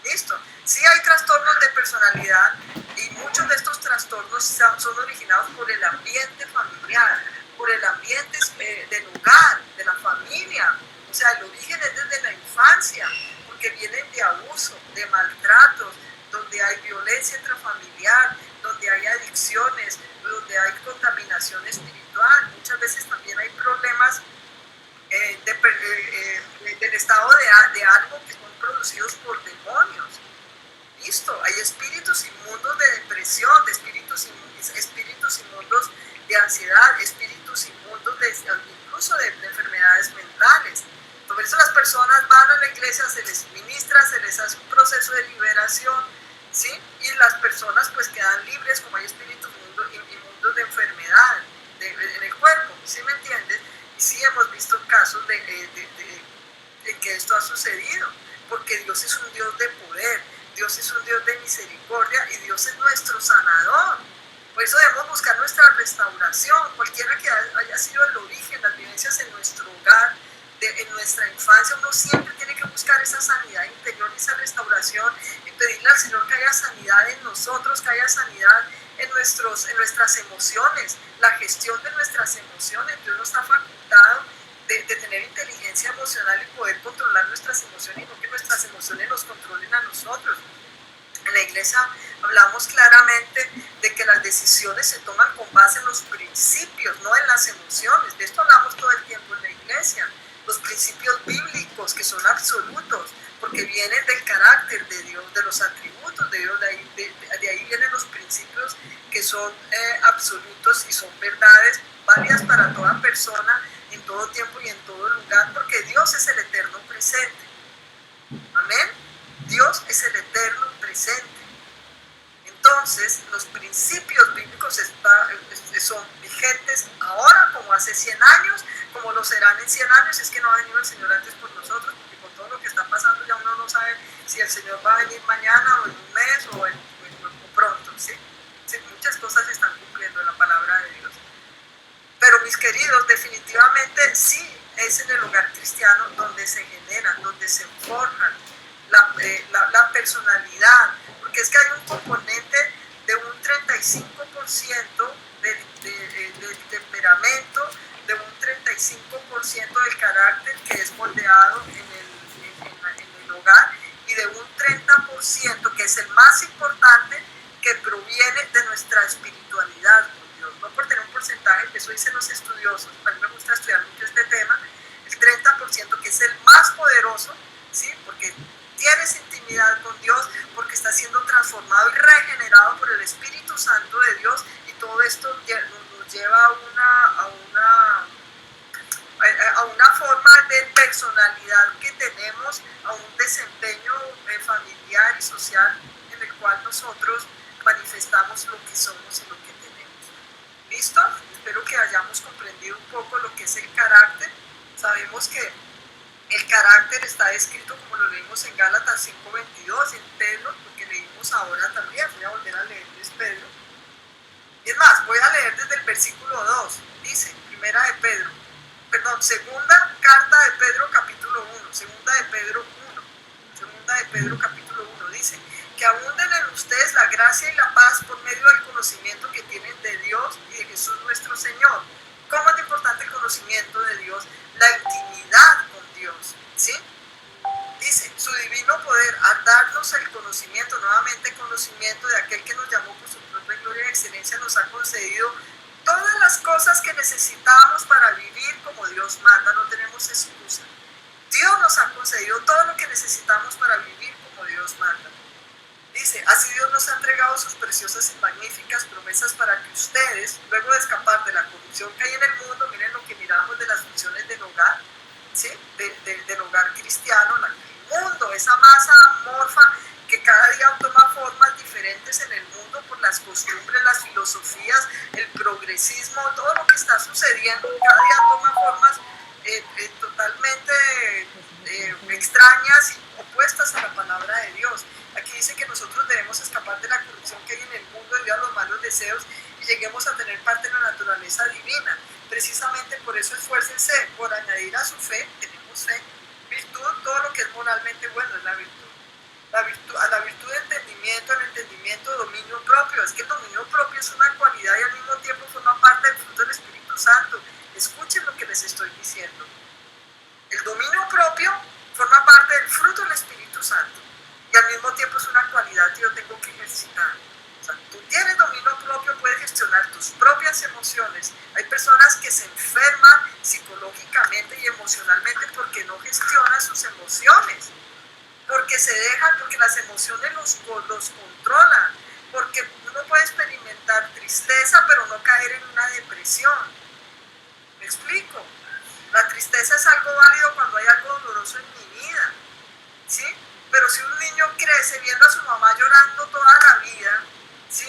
Speaker 1: ¿Listo? Sí hay trastornos de personalidad y muchos de estos trastornos son originados por el ambiente familiar, por el ambiente del hogar, de la familia. O sea, el origen es desde la infancia, porque vienen de abuso, de maltratos, donde hay violencia intrafamiliar, donde hay adicciones, donde hay contaminación espiritual. Muchas veces también hay problemas del estado de ánimo que son producidos por demonios. Listo, hay espíritus inmundos de depresión, de espíritus inmundos de ansiedad, espíritus inmundos incluso de enfermedades mentales. Por eso las personas van a la iglesia, se les ministra, se les hace un proceso de liberación, ¿sí? Y las personas pues quedan libres, como hay espíritus inmundos de enfermedad en el cuerpo, ¿sí me entiendes? Y sí hemos visto casos de que esto ha sucedido, porque Dios es un Dios de poder, Dios es un Dios de misericordia y Dios es nuestro sanador. Por eso debemos buscar nuestra restauración, cualquiera que haya sido el origen, las vivencias en nuestro hogar, en nuestra infancia. Uno siempre tiene que buscar esa sanidad interior, esa restauración, y pedirle al Señor que haya sanidad en nosotros, que haya sanidad en nuestras emociones, la gestión de nuestras emociones. Dios nos ha facultado de tener inteligencia emocional y poder controlar nuestras emociones, y no que nuestras emociones nos controlen a nosotros. En la iglesia hablamos claramente de que las decisiones se toman con base en los principios, no en las emociones. De esto hablamos todo el tiempo en la iglesia. Los principios bíblicos, que son absolutos, porque vienen del carácter de Dios, de los atributos de Dios. De ahí vienen los principios que son absolutos y son verdades válidas para toda persona, en todo tiempo y en todo lugar, porque Dios es el eterno presente. Amén. en 100 años, es que no ha venido el Señor antes por nosotros, porque con todo lo que está pasando ya uno no sabe si el Señor va a venir mañana o en un mes o pronto, ¿sí? Sí, muchas cosas se están cumpliendo en la palabra de Dios. Pero mis queridos, definitivamente sí es en el hogar cristiano donde se generan, donde se forjan la personalidad, porque es que hay un componente de un 35% del temperamento, de un 35% del carácter que es moldeado en el hogar, y de un 30% que es el más importante, que proviene de nuestra espiritualidad con Dios. No por tener un porcentaje, que eso dicen los estudiosos, a mí me gusta estudiar mucho este tema, el 30% que es el más poderoso, ¿sí? Porque tienes intimidad con Dios, porque está siendo transformado y regenerado por el Espíritu Santo de Dios, y todo esto nos lleva a una forma de personalidad que tenemos, a un desempeño familiar y social en el cual nosotros manifestamos lo que somos y lo que tenemos. ¿Listo? Espero que hayamos comprendido un poco lo que es el carácter. Sabemos que el carácter está descrito como lo leímos en Gálatas 5:22, en Pedro, lo que leímos ahora también. Voy a volver a leerles Pedro. Y es más, voy a leer desde el versículo 2. Dice, segunda carta de Pedro capítulo 1, segunda de Pedro capítulo 1, dice, que abunden en ustedes la gracia y la paz por medio del conocimiento que tienen de Dios y de Jesús nuestro Señor. ¿Cómo es importante el conocimiento de Dios? La intimidad con Dios, ¿sí? Dice, su divino poder, al darnos el conocimiento, nuevamente conocimiento de aquel que nos llamó por su propia gloria y excelencia, nos ha concedido todas las cosas que necesitamos para vivir como Dios manda. No tenemos excusa. Dios nos ha concedido todo lo que necesitamos para vivir como Dios manda. Dice, así Dios nos ha entregado sus preciosas y magníficas promesas para que ustedes, luego de escapar de la corrupción que hay en el mundo, miren lo que miramos de las funciones del hogar, ¿sí? Del hogar cristiano, el mundo, esa masa amorfa que cada día toma formas diferentes en el mundo por las costumbres, las filosofías, el progresismo, todo lo que está sucediendo, cada día toma formas totalmente extrañas y opuestas a la palabra de Dios. Aquí dice que nosotros debemos escapar de la corrupción que hay en el mundo debido a los malos deseos y lleguemos a tener parte de la naturaleza divina. Precisamente por eso esfuércense por añadir a su fe, tenemos fe, virtud, todo lo que es moralmente bueno es la virtud. A la virtud de entendimiento, al entendimiento dominio propio. Es que el dominio propio es una cualidad y al mismo tiempo forma parte del fruto del Espíritu Santo. Escuchen lo que les estoy diciendo. El dominio propio forma parte del fruto del Espíritu Santo y al mismo tiempo es una cualidad que yo tengo que ejercitar. O sea, tú tienes dominio propio, puedes gestionar tus propias emociones. Hay personas que se enferman psicológicamente y emocionalmente porque no gestionan sus emociones, porque se dejan, porque las emociones los controlan, porque uno puede experimentar tristeza pero no caer en una depresión. ¿Me explico? La tristeza es algo válido cuando hay algo doloroso en mi vida, ¿sí? Pero si un niño crece viendo a su mamá llorando toda la vida, ¿sí?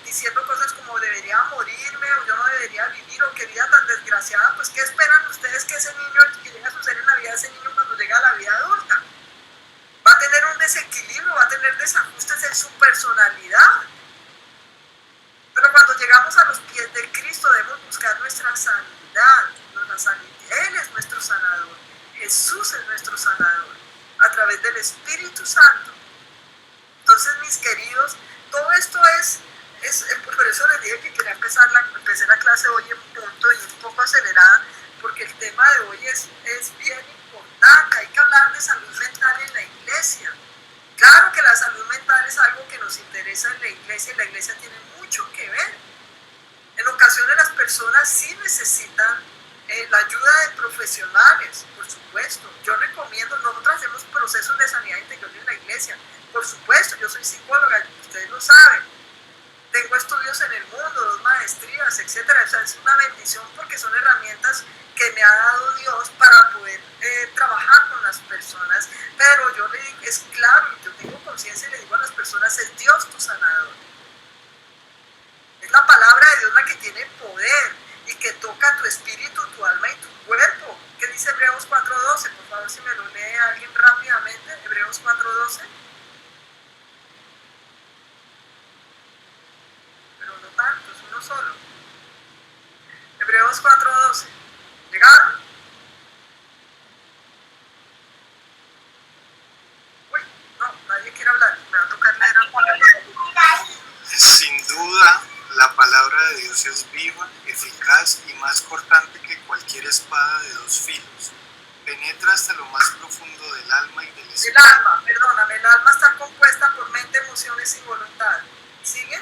Speaker 1: Diciendo cosas como debería morirme o yo no debería vivir o qué vida tan desgraciada, pues ¿qué esperan ustedes que ese niño, que llega a suceder en la vida de ese niño cuando llega a la vida adulta? Va a tener un desequilibrio, va a tener desajustes en su personalidad. Pero cuando llegamos a los pies de Cristo debemos buscar nuestra sanidad. Él es nuestro sanador. Jesús es nuestro sanador a través del Espíritu Santo. Entonces, mis queridos, todo esto es por eso les dije que quería empecé la clase hoy en punto y un poco acelerada, porque el tema de hoy es bien importante. Hay que hablar de salud mental en la iglesia. Claro que la salud mental es algo que nos interesa en la iglesia y la iglesia tiene mucho que ver. En ocasiones las personas sí necesitan la ayuda de profesionales, por supuesto. Yo recomiendo, nosotros hacemos procesos de sanidad interior en la iglesia. Por supuesto, yo soy psicóloga, ustedes lo saben. Tengo estudios en el mundo, 2 maestrías, etc. O sea, es una bendición porque son herramientas que me ha dado Dios para poder trabajar con las personas. Pero yo le digo, es claro, yo tengo conciencia y le digo a las personas, es Dios tu sanador. Es la palabra de Dios la que tiene poder y que toca tu espíritu, tu alma y tu cuerpo. ¿Qué dice Hebreos 4:12? Por favor, si me lo lee alguien rápidamente. Hebreos 4:12. Pero no tanto, es uno solo. Hebreos 4:12. ¿Llegaron? Uy, no, nadie quiere hablar. Me va a tocar leer algo.
Speaker 8: Sin duda, la palabra de Dios es viva, eficaz y más cortante que cualquier espada de dos filos. Penetra hasta lo más profundo del alma y del
Speaker 1: El
Speaker 8: espíritu.
Speaker 1: alma, perdóname, el alma está compuesta por mente, emociones y voluntad. ¿Sigue?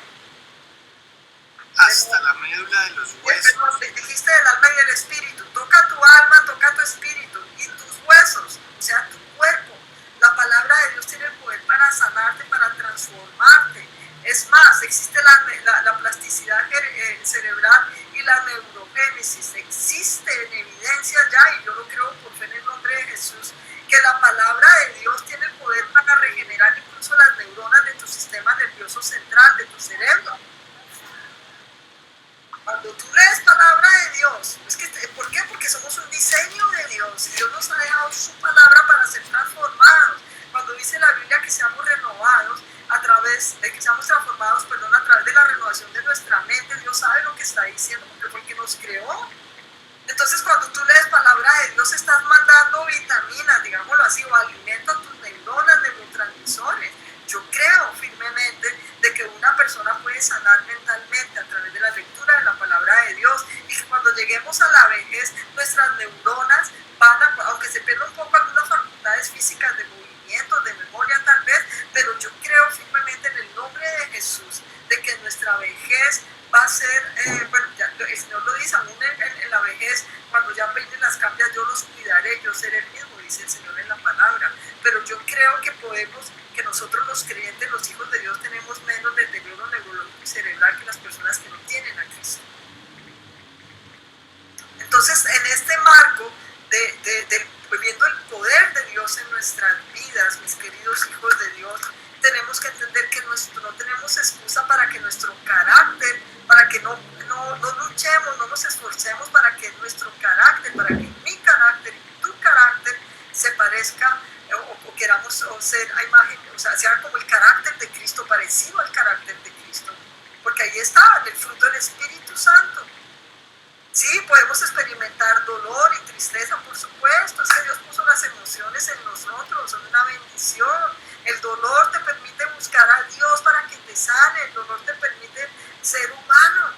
Speaker 8: Hasta la médula de los huesos.
Speaker 1: Perdón, dijiste del alma y del espíritu. Toca tu alma, toca tu espíritu y tus huesos, o sea, tu cuerpo. La palabra de Dios tiene el poder para sanarte, para transformarte. Es más, existe la plasticidad cerebral y la neurogénesis. Existe en evidencia ya, y yo lo creo por fe en el nombre de Jesús, que la palabra de Dios tiene el poder para regenerar incluso las neuronas de tu sistema nervioso central, de tu cerebro. Cuando tú lees palabra de Dios, ¿por qué? Porque somos un diseño de Dios y Dios nos ha dejado su palabra para ser transformados. Cuando dice la Biblia que seamos renovados a través de la renovación de nuestra mente, Dios sabe lo que está diciendo porque nos creó. Entonces, cuando tú lees palabra de Dios, estás mandando vitaminas, digámoslo así, o alimentas tus neuronas, neurotransmisores. Yo creo firmemente de que una persona puede sanar mentalmente a través de la lectura de la palabra de Dios, y que cuando lleguemos a la vejez, nuestras neuronas van a, aunque se pierdan un poco algunas facultades físicas de movimiento, de memoria tal vez, pero yo creo firmemente en el nombre de Jesús de que nuestra vejez va a ser, el Señor lo dice, aún en la vejez, cuando ya peinen las cambias, yo los cuidaré, yo seré el mismo, dice el Señor en la palabra. Pero yo creo que nosotros los creyentes, los hijos de Dios, tenemos menos deterioro neurológico y cerebral que las personas que no tienen a Cristo. Entonces, en este marco viendo el poder de Dios en nuestras vidas, mis queridos hijos de Dios, tenemos que entender que no tenemos excusa para que nuestro carácter, para que no luchemos, no nos esforcemos para que nuestro carácter, para que mi carácter y tu carácter se parezca o queramos ser a imagen, o sea, sea como el carácter de Cristo, parecido al carácter de Cristo, porque ahí está el fruto del Espíritu Santo. Sí, podemos experimentar dolor y tristeza, por supuesto, es que Dios puso las emociones en nosotros, son una bendición. El dolor te permite buscar a Dios para que te sane, el dolor te permite ser humano.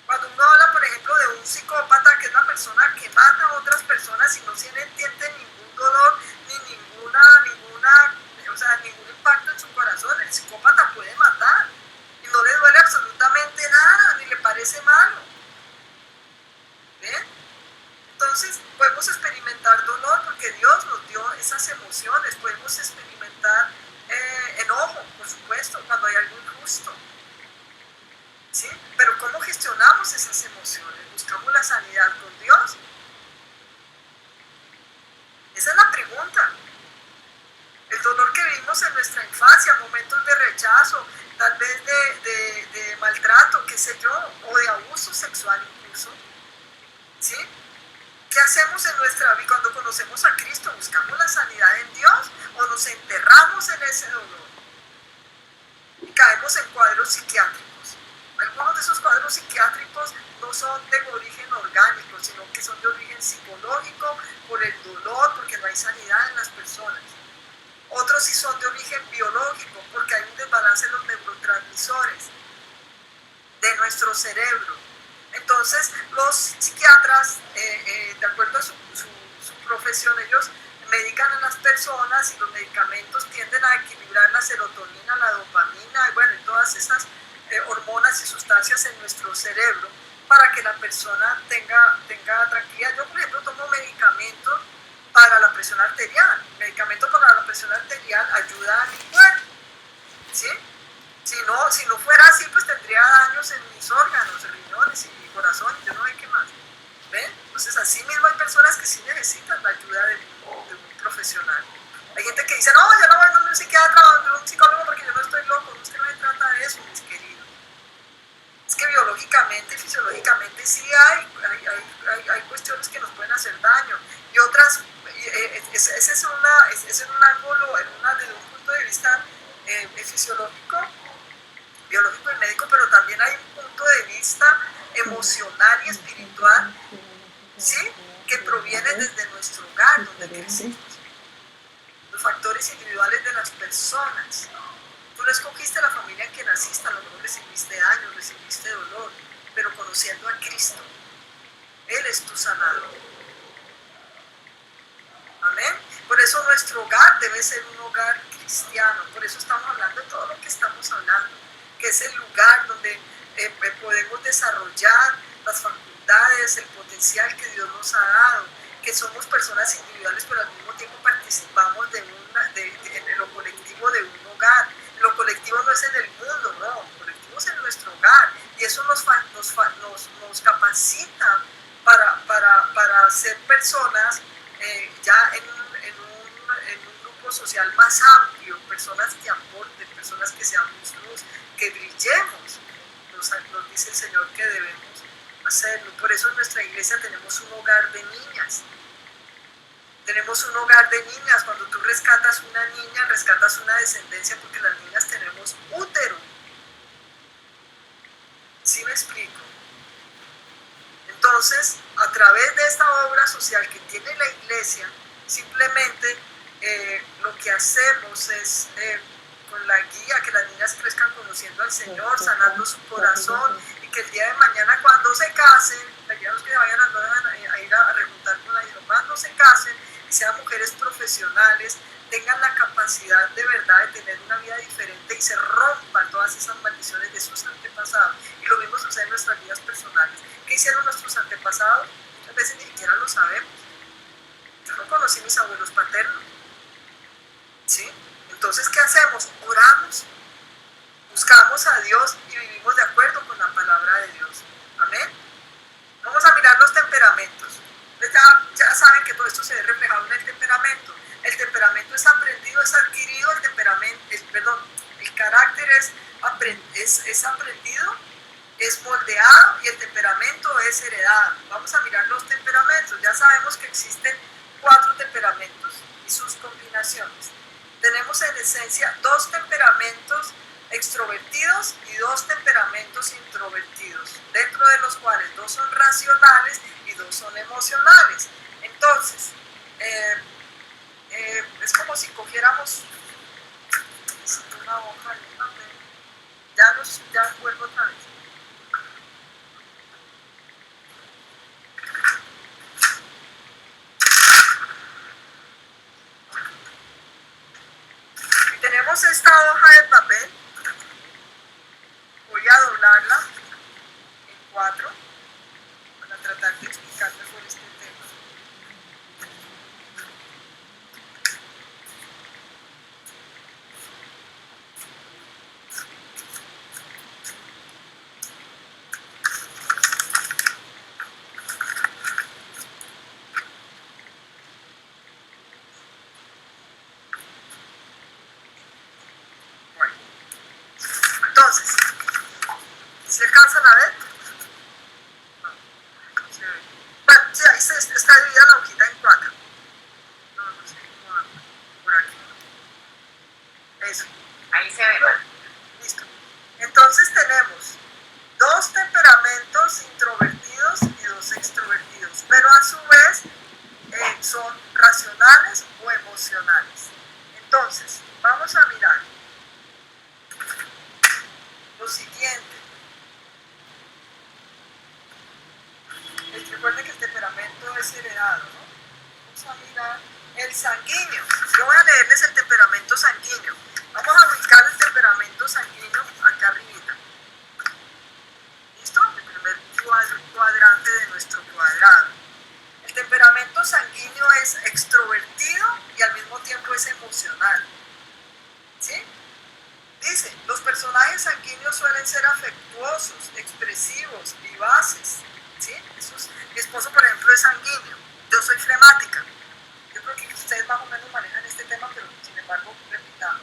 Speaker 1: Cuando uno habla, por ejemplo, de un psicópata, que es la persona que mata a otras personas y no siente ningún dolor, ni ningún impacto en su corazón, el psicópata puede matar y no le duele absolutamente nada, ni le parece malo. ¿Ven? Entonces podemos experimentar dolor porque Dios nos dio esas emociones, podemos experimentar enojo, por supuesto, cuando hay algo injusto, ¿sí? Pero ¿cómo gestionamos esas emociones? ¿Buscamos la sanidad con Dios? Esa es la pregunta. El dolor que vivimos en nuestra infancia, momentos de rechazo, tal vez de maltrato, qué sé yo, o de abuso sexual incluso, ¿sí? ¿Qué hacemos en nuestra vida cuando conocemos a Cristo? ¿Buscamos la sanidad en Dios o nos enterramos en ese dolor? Y caemos en cuadros psiquiátricos. Algunos de esos cuadros psiquiátricos no son de origen orgánico, sino que son de origen psicológico, por el dolor, porque no hay sanidad en las personas. Otros sí son de origen biológico, porque hay un desbalance en los neurotransmisores de nuestro cerebro. Entonces, los psiquiatras, de acuerdo a su profesión, ellos medican a las personas y los medicamentos tienden a equilibrar la serotonina, la dopamina y todas esas hormonas y sustancias en nuestro cerebro para que la persona tenga tranquilidad. Yo, por ejemplo, tomo medicamento para la presión arterial. El medicamento para la presión arterial ayuda a mi cuerpo, ¿sí? Si no fuera así, pues tendría daños en mis órganos, riñones y mi corazón, y yo no sé qué más. ¿Ven? Entonces, así mismo hay personas que sí necesitan la ayuda de un profesional. Hay gente que dice, no, yo no voy a un psiquiatra o a un psicólogo porque yo no estoy loco. No, es que no se trata de eso, mis queridos. Es Es que biológicamente y fisiológicamente sí hay cuestiones que nos pueden hacer daño y otras, ese es un ángulo, desde un punto de vista fisiológico, biológico y médico, pero también hay un punto de vista emocional y espiritual, ¿sí? Que proviene desde nuestro hogar donde crecimos. Los factores individuales de las personas. Tú no escogiste la familia en que naciste, a lo mejor recibiste daño, recibiste dolor, pero conociendo a Cristo, Él es tu sanador. Amén. Por eso nuestro hogar debe ser un hogar cristiano. Por eso estamos hablando de todo lo que estamos hablando, que es el lugar donde podemos desarrollar las facultades, el potencial que Dios nos ha dado, que somos personas individuales, pero al mismo tiempo participamos en lo colectivo de un hogar. Lo colectivo no es en el mundo, no, lo colectivo es en nuestro hogar, y eso nos capacita para ser personas ya en un grupo social más amplio, personas que aporten, personas que seamos luz, que brillemos. Nos dice el Señor que debemos hacerlo. Por eso en nuestra iglesia tenemos un hogar de niñas. Tenemos un hogar de niñas. Cuando tú rescatas una niña, rescatas una descendencia, porque las niñas tenemos útero. ¿Sí me explico? Entonces, a través de esta obra social que tiene la iglesia, simplemente lo que hacemos es, con la guía, que las niñas crezcan conociendo al Señor, sanando su corazón, y que el día de mañana, cuando se casen, la guía los que vayan a ir a remontar con la hija, cuando se casen y sean mujeres profesionales, tengan la capacidad de verdad de tener una vida diferente y se rompan todas esas maldiciones de sus antepasados. Y lo mismo sucede en nuestras vidas personales. ¿Qué hicieron nuestros antepasados? Muchas veces ni siquiera lo sabemos. Yo no conocí a mis abuelos paternos, ¿sí? Entonces, ¿qué hacemos? Oramos, buscamos a Dios y vivimos de acuerdo con la palabra de Dios. Amén. Vamos a mirar los temperamentos. Ya saben que todo esto se ve reflejado en el temperamento. El temperamento es aprendido, es adquirido, el carácter es aprendido, es moldeado, y el temperamento es heredado. Vamos a mirar los temperamentos. Ya sabemos que existen 4 temperamentos y sus combinaciones. Tenemos en esencia 2 temperamentos extrovertidos y 2 temperamentos introvertidos, dentro de los cuales 2 son racionales y 2 son emocionales. Entonces, es como si cogiéramos una hoja de papel. Ya vuelvo otra vez. Y tenemos esta hoja de papel. Voy a doblarla en 4 para tratar de explicar mejor este tema. Entonces, ¿se alcanzan a ver? No se ve. Bueno, sí, ahí está dividida la hojita en 4. No sé cómo por aquí. Eso.
Speaker 2: Ahí se ve.
Speaker 1: Listo. Entonces tenemos 2 temperamentos introvertidos y 2 extrovertidos, pero a su vez son racionales o emocionales. Entonces, vamos a mirar lo siguiente. Recuerden que el temperamento es heredado, ¿no? Vamos a mirar el sanguíneo. Yo voy a leerles el temperamento sanguíneo. Vamos a ubicar el temperamento sanguíneo acá arribita. ¿Listo? El primer cuadrante de nuestro cuadrado. El temperamento sanguíneo es extrovertido y al mismo tiempo es emocional. ¿Sí? Dice, los personajes sanguíneos suelen ser afectuosos, expresivos, vivaces. ¿Sí? Mi esposo, por ejemplo, es sanguíneo. Yo soy flemática. Yo creo que ustedes más o menos manejan este tema, pero sin embargo, repitamos.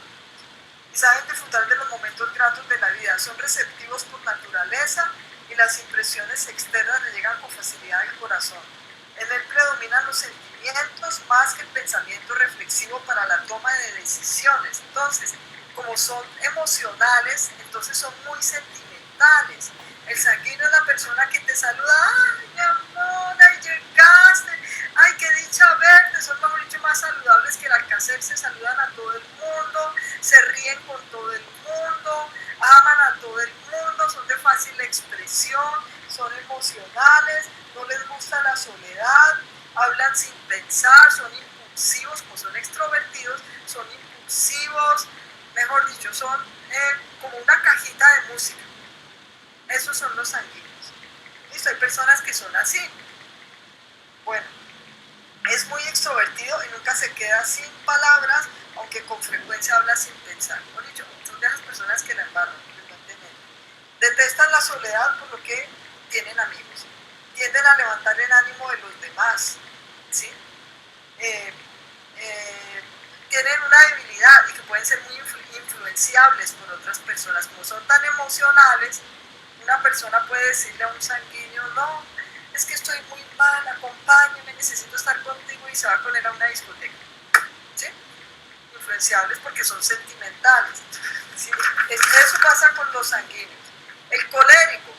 Speaker 1: y saben disfrutar de los momentos gratos de la vida. Son receptivos por naturaleza y las impresiones externas le llegan con facilidad al corazón. En él predominan los sentimientos más que el pensamiento reflexivo para la toma de decisiones. Entonces, como son emocionales, entonces son muy sentimentales. El sanguíneo es la persona que te saluda, ay mi amor, ay llegaste, ay qué dicha verte, son mejor dicho más saludables que el Alcacer, se saludan a todo el mundo, se ríen con todo el mundo, aman a todo el mundo, son de fácil expresión, son emocionales, no les gusta la soledad, hablan sin pensar, son impulsivos, como son extrovertidos, son impulsivos, mejor dicho, son como una cajita de música. Esos son los sanguíneos. Listo, hay personas que son así. Bueno, es muy extrovertido y nunca se queda sin palabras, aunque con frecuencia habla sin pensar. Por dicho, son de esas personas que la embarran, frecuentemente. Detestan la soledad, por lo que tienen amigos. Tienden a levantar el ánimo de los demás, ¿sí? Tienen una debilidad y que pueden ser muy influenciables por otras personas. Como son tan emocionales, una persona puede decirle a un sanguíneo, no, es que estoy muy mal, acompáñame, necesito estar contigo, y se va con él a una discoteca. ¿Sí? Influenciables porque son sentimentales. ¿Sí? Eso pasa con los sanguíneos. El colérico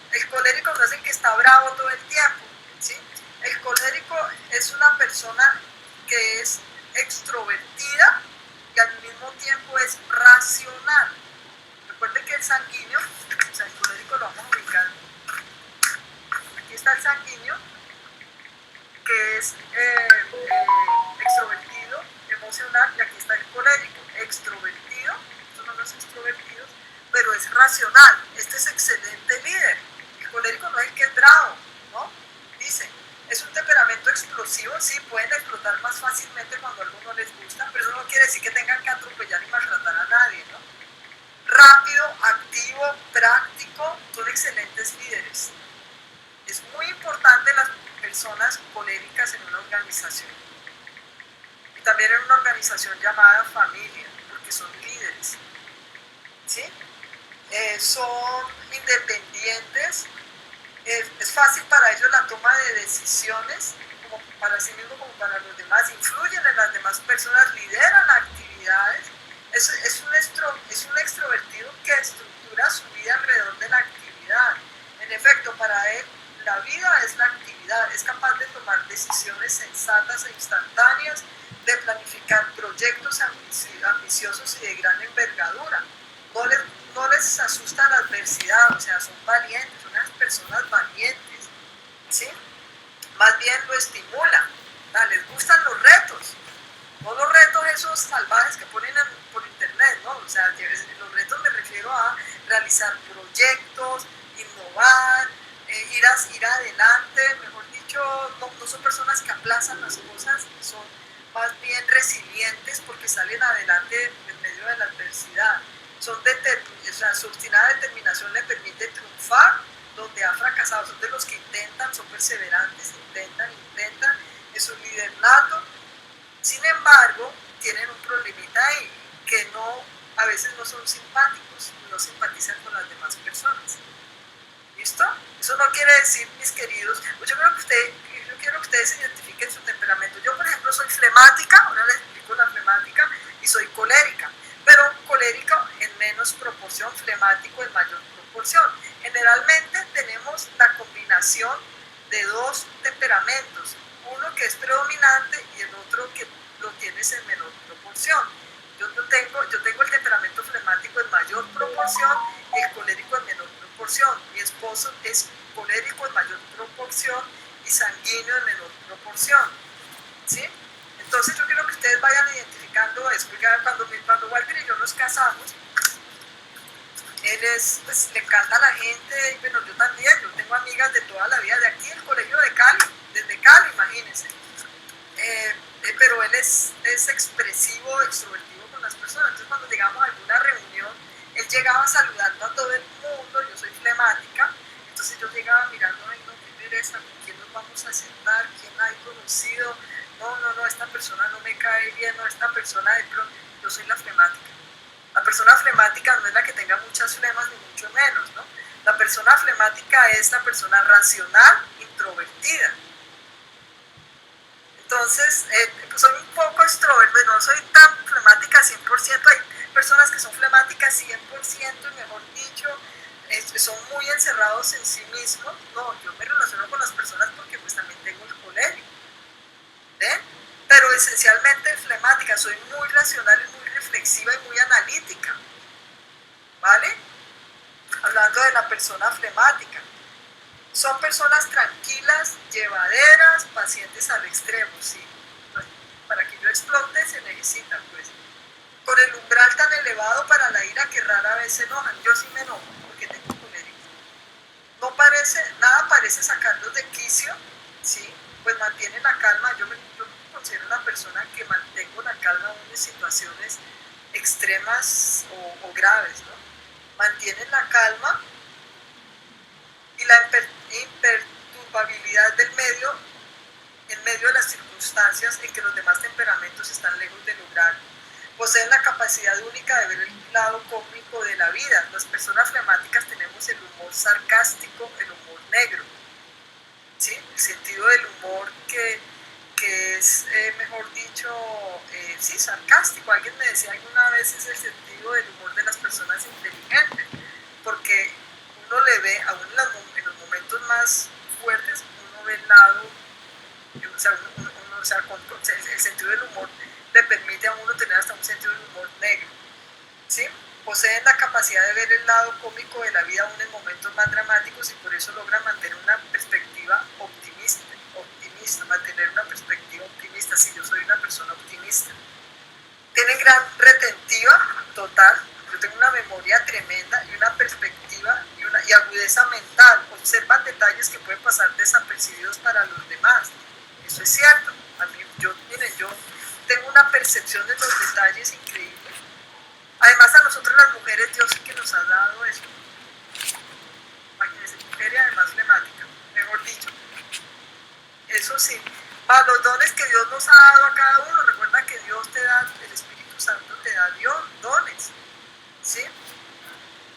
Speaker 1: no es el que está bravo todo el tiempo. ¿Sí? El colérico es una persona que es extrovertida y al mismo tiempo es racional. Recuerden que el sanguíneo, o sea, el colérico lo vamos a ubicar. Aquí está el sanguíneo, que es extrovertido, emocional, y aquí está el colérico, extrovertido, estos son los extrovertidos, pero es racional. Este es excelente líder. El colérico no es el que es bravo, ¿no? Dice, es un temperamento explosivo, sí, pueden explotar más fácilmente cuando algo no les gusta, pero eso no quiere decir que tengan que atropellar y maltratar a nadie, ¿no? Rápido, activo, práctico, son excelentes líderes. Es muy importante las personas coléricas en una organización. Y también en una organización llamada familia, porque son líderes. ¿Sí? Son independientes. Es fácil para ellos la toma de decisiones, como para sí mismos como para los demás. Influyen en las demás personas, lideran actividades. Es un extrovertido que estructura su vida alrededor de la actividad. En efecto, para él, la vida es la actividad. Es capaz de tomar decisiones sensatas e instantáneas, de planificar proyectos ambiciosos y de gran envergadura. No les asusta la adversidad, o sea, son valientes, son unas personas valientes. ¿Sí? Más bien lo estimulan. Les gustan los retos. No los retos esos salvajes que ponen por internet, ¿no? O sea, los retos me refiero a realizar proyectos, innovar, ir adelante, mejor dicho, no son personas que aplazan las cosas, son más bien resilientes porque salen adelante en medio de la adversidad. Su obstinada determinación le permite triunfar donde ha fracasado. Son de los que intentan, son perseverantes, intentan, es un líder nato. Sin embargo, tienen un problemita ahí, que a veces no son simpáticos, no simpatizan con las demás personas. ¿Listo? Eso no quiere decir, mis queridos, yo quiero que ustedes identifiquen su temperamento. Yo, por ejemplo, soy flemática, ahora les explico la flemática, y soy colérica, pero colérica en menos proporción, flemático en mayor proporción. Generalmente tenemos la combinación de dos temperamentos, uno que es predominante y el otro que lo tienes en menor proporción. Yo tengo el temperamento flemático en mayor proporción y el colérico en menor proporción. Mi esposo es colérico en mayor proporción y sanguíneo en menor proporción. ¿Sí? Entonces yo quiero que ustedes vayan identificando eso, porque cuando Walter y yo nos casamos, él pues, le encanta a la gente, y bueno, yo también, yo tengo amigas de toda la vida, de aquí del colegio de Cali, desde Cali, imagínense. Pero él es expresivo, extrovertido con las personas. Entonces cuando llegamos a alguna reunión, él llegaba saludando a todo el mundo, yo soy flemática, entonces yo llegaba mirando, ay no, qué pereza, ¿con quién nos vamos a sentar? ¿Quién hay conocido? No, esta persona no me cae bien, no, esta persona de pronto, yo soy la flemática. La persona flemática no es la que tenga muchas flemas ni mucho menos, ¿no? La persona flemática es la persona racional, introvertida. Entonces, pues soy un poco extrovertida, no soy tan flemática 100%, hay personas que son flemáticas 100% y mejor dicho, son muy encerrados en sí mismos. No, yo me relaciono con las personas porque pues también tengo el colérico, ¿ven? Pero esencialmente flemática, soy muy racional y muy reflexiva y muy analítica, ¿vale? Hablando de la persona flemática. Son personas tranquilas, llevaderas, pacientes al extremo, ¿sí? Pues, para que yo explote se necesita, pues. Con el umbral tan elevado para la ira que rara vez se enojan. Yo sí me enojo porque tengo colérico. Nada parece sacarlos de quicio, ¿sí? Pues mantienen la calma. Yo me considero una persona que mantengo la calma aún en situaciones extremas o graves, ¿no? Mantienen la calma y la imperturbabilidad del medio en medio de las circunstancias en que los demás temperamentos están lejos de lograr. Poseen la capacidad única de ver el lado cómico de la vida. Las personas flemáticas tenemos el humor sarcástico, el humor negro, ¿sí? El sentido del humor que es, mejor dicho, sí, sarcástico. Alguien me decía alguna vez es el sentido del humor de las personas inteligentes, porque uno le ve, aún en los momentos más fuertes, uno ve el lado, el sentido del humor le permite a uno tener hasta un sentido del humor negro, ¿sí? Poseen la capacidad de ver el lado cómico de la vida aún en momentos más dramáticos y por eso logran mantener una perspectiva optimista, mantener una perspectiva optimista. Sí, yo soy una persona optimista. Tienen gran retentiva total. Yo tengo una memoria tremenda y una perspectiva y agudeza mental. Observan detalles que pueden pasar desapercibidos para los demás. Eso es cierto. Yo tengo una percepción de los detalles increíble. Además, a nosotros las mujeres, Dios sí que nos ha dado eso. Imagínense, mujer y además flemática, mejor dicho. Eso sí, para los dones que Dios nos ha dado a cada uno, recuerda que Dios te da, el Espíritu Santo te da dones, ¿sí?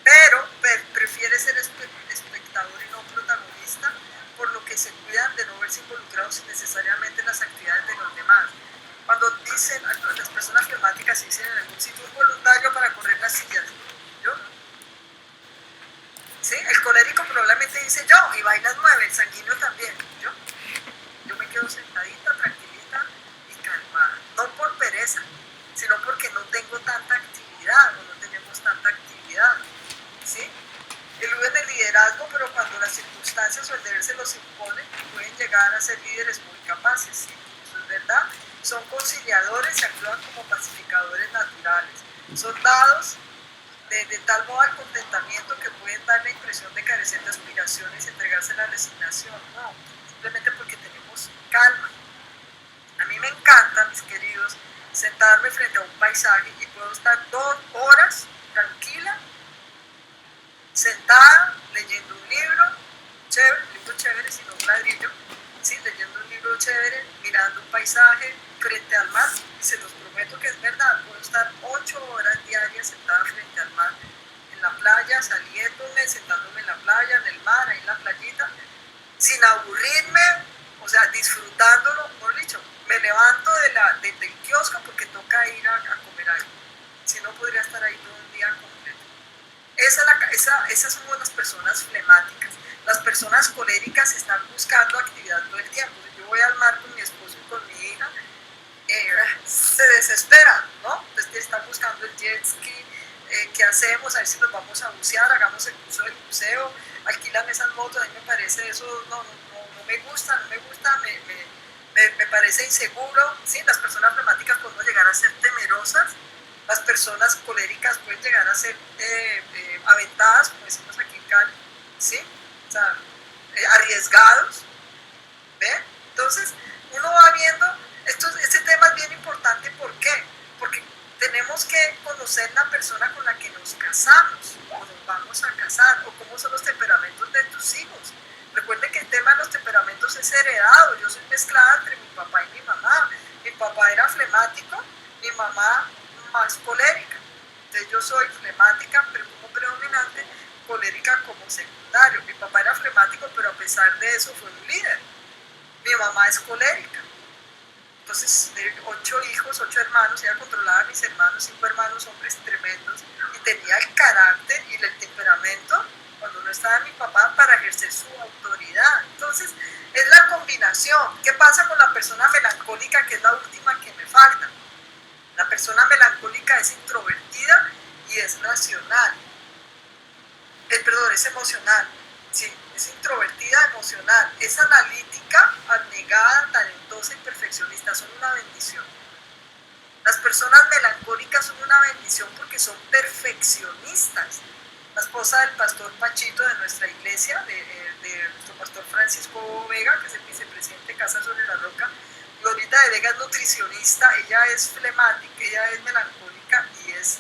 Speaker 1: Pero prefiere ser espectador y no protagonista, por lo que se cuidan de no verse involucrados innecesariamente en las actividades de los demás. Cuando dicen, las personas flemáticas dicen en algún sitio un voluntario para correr las sillas, ¿yo? ¿Sí? El colérico probablemente dice yo, y vainas mueve, el sanguíneo también, ¿yo? Yo me quedo sentadita, tranquilita y calmada, no por pereza, sino porque no tengo tanta actividad o no tenemos tanta actividad, ¿sí? Eluden el liderazgo, pero cuando las circunstancias o el deber se los imponen, pueden llegar a ser líderes muy capaces, ¿sí? Eso es verdad. Son conciliadores y actúan como pacificadores naturales. Son dados de tal modo al contentamiento que pueden dar la impresión de carecer de aspiraciones y entregarse a la resignación. No, simplemente porque tenemos calma. A mí me encanta, mis queridos, sentarme frente a un paisaje y puedo estar 2 horas tranquila, sentada, leyendo un libro chévere, sino un ladrillo, ¿sí? Leyendo un libro chévere, mirando un paisaje frente al mar, y se los prometo que es verdad, puedo estar 8 horas diarias sentada frente al mar, en la playa, saliéndome, sentándome en la playa, en el mar, ahí en la playita, sin aburrirme, o sea, disfrutándolo. Por dicho, me levanto del kiosco porque toca ir a comer algo, si no podría estar ahí todo un día completo. Esas son las personas flemáticas. Las personas coléricas están buscando actividad todo el tiempo. Yo voy al mar con mi esposo y con mi hija, se desesperan, ¿no? Entonces están buscando el jet ski, ¿qué hacemos? A ver si nos vamos a bucear, hagamos el curso del buceo, alquilan esas motos. A mí me parece eso, no me gusta, me parece inseguro, ¿sí? Las personas flemáticas pueden llegar a ser temerosas, las personas coléricas pueden llegar a ser aventadas, como decimos aquí en Cali, ¿sí? O sea, arriesgados, ¿ve? Entonces, uno va viendo, este tema es bien importante, ¿por qué? Porque tenemos que conocer la persona con la que nos casamos, o nos vamos a casar, o cómo son los temperamentos de tus hijos. Recuerden que el tema de los temperamentos es heredado. Yo soy mezclada entre mi papá y mi mamá. Mi papá era flemático, mi mamá más colérica. Entonces yo soy flemática, pero como predominante, colérica como secundario. Mi papá era flemático, pero a pesar de eso fue un líder. Mi mamá es colérica. Entonces, de 8 hijos, 8 hermanos, ella controlaba a mis hermanos, 5 hermanos, hombres tremendos, y tenía el carácter y el temperamento, cuando no estaba mi papá, para ejercer su autoridad. Entonces, es la combinación. ¿Qué pasa con la persona melancólica, que es la última que me falta? La persona melancólica es introvertida y es racional. Es emocional. Sí, es introvertida, emocional, es analítica, abnegada, talentosa y perfeccionista. Son una bendición. Las personas melancólicas son una bendición porque son perfeccionistas. La esposa del pastor Pachito de nuestra iglesia, de nuestro pastor Francisco Vega, que es el vicepresidente de Casa sobre la Roca, Glorita de Vega es nutricionista, ella es flemática, ella es melancólica y es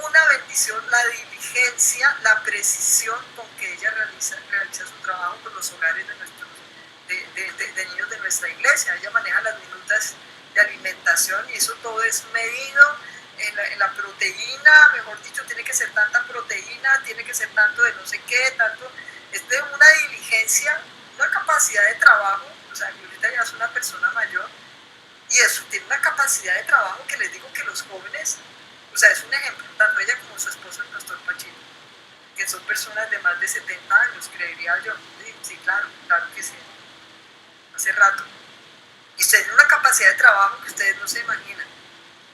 Speaker 1: una bendición la diligencia, la precisión con que ella realiza su trabajo con los hogares de niños de nuestra iglesia. Ella maneja las minutas de alimentación y eso todo es medido en la proteína, mejor dicho, tiene que ser tanta proteína, tiene que ser tanto de no sé qué, tanto, es de una diligencia, una capacidad de trabajo. O sea, ahorita ya es una persona mayor y eso tiene una capacidad de trabajo que les digo que los jóvenes, o sea, es un ejemplo, tanto ella como su esposo, el pastor Pachito, que son personas de más de 70 años, creería yo. Sí, claro que sí, hace rato. Y ustedes tienen una capacidad de trabajo que ustedes no se imaginan,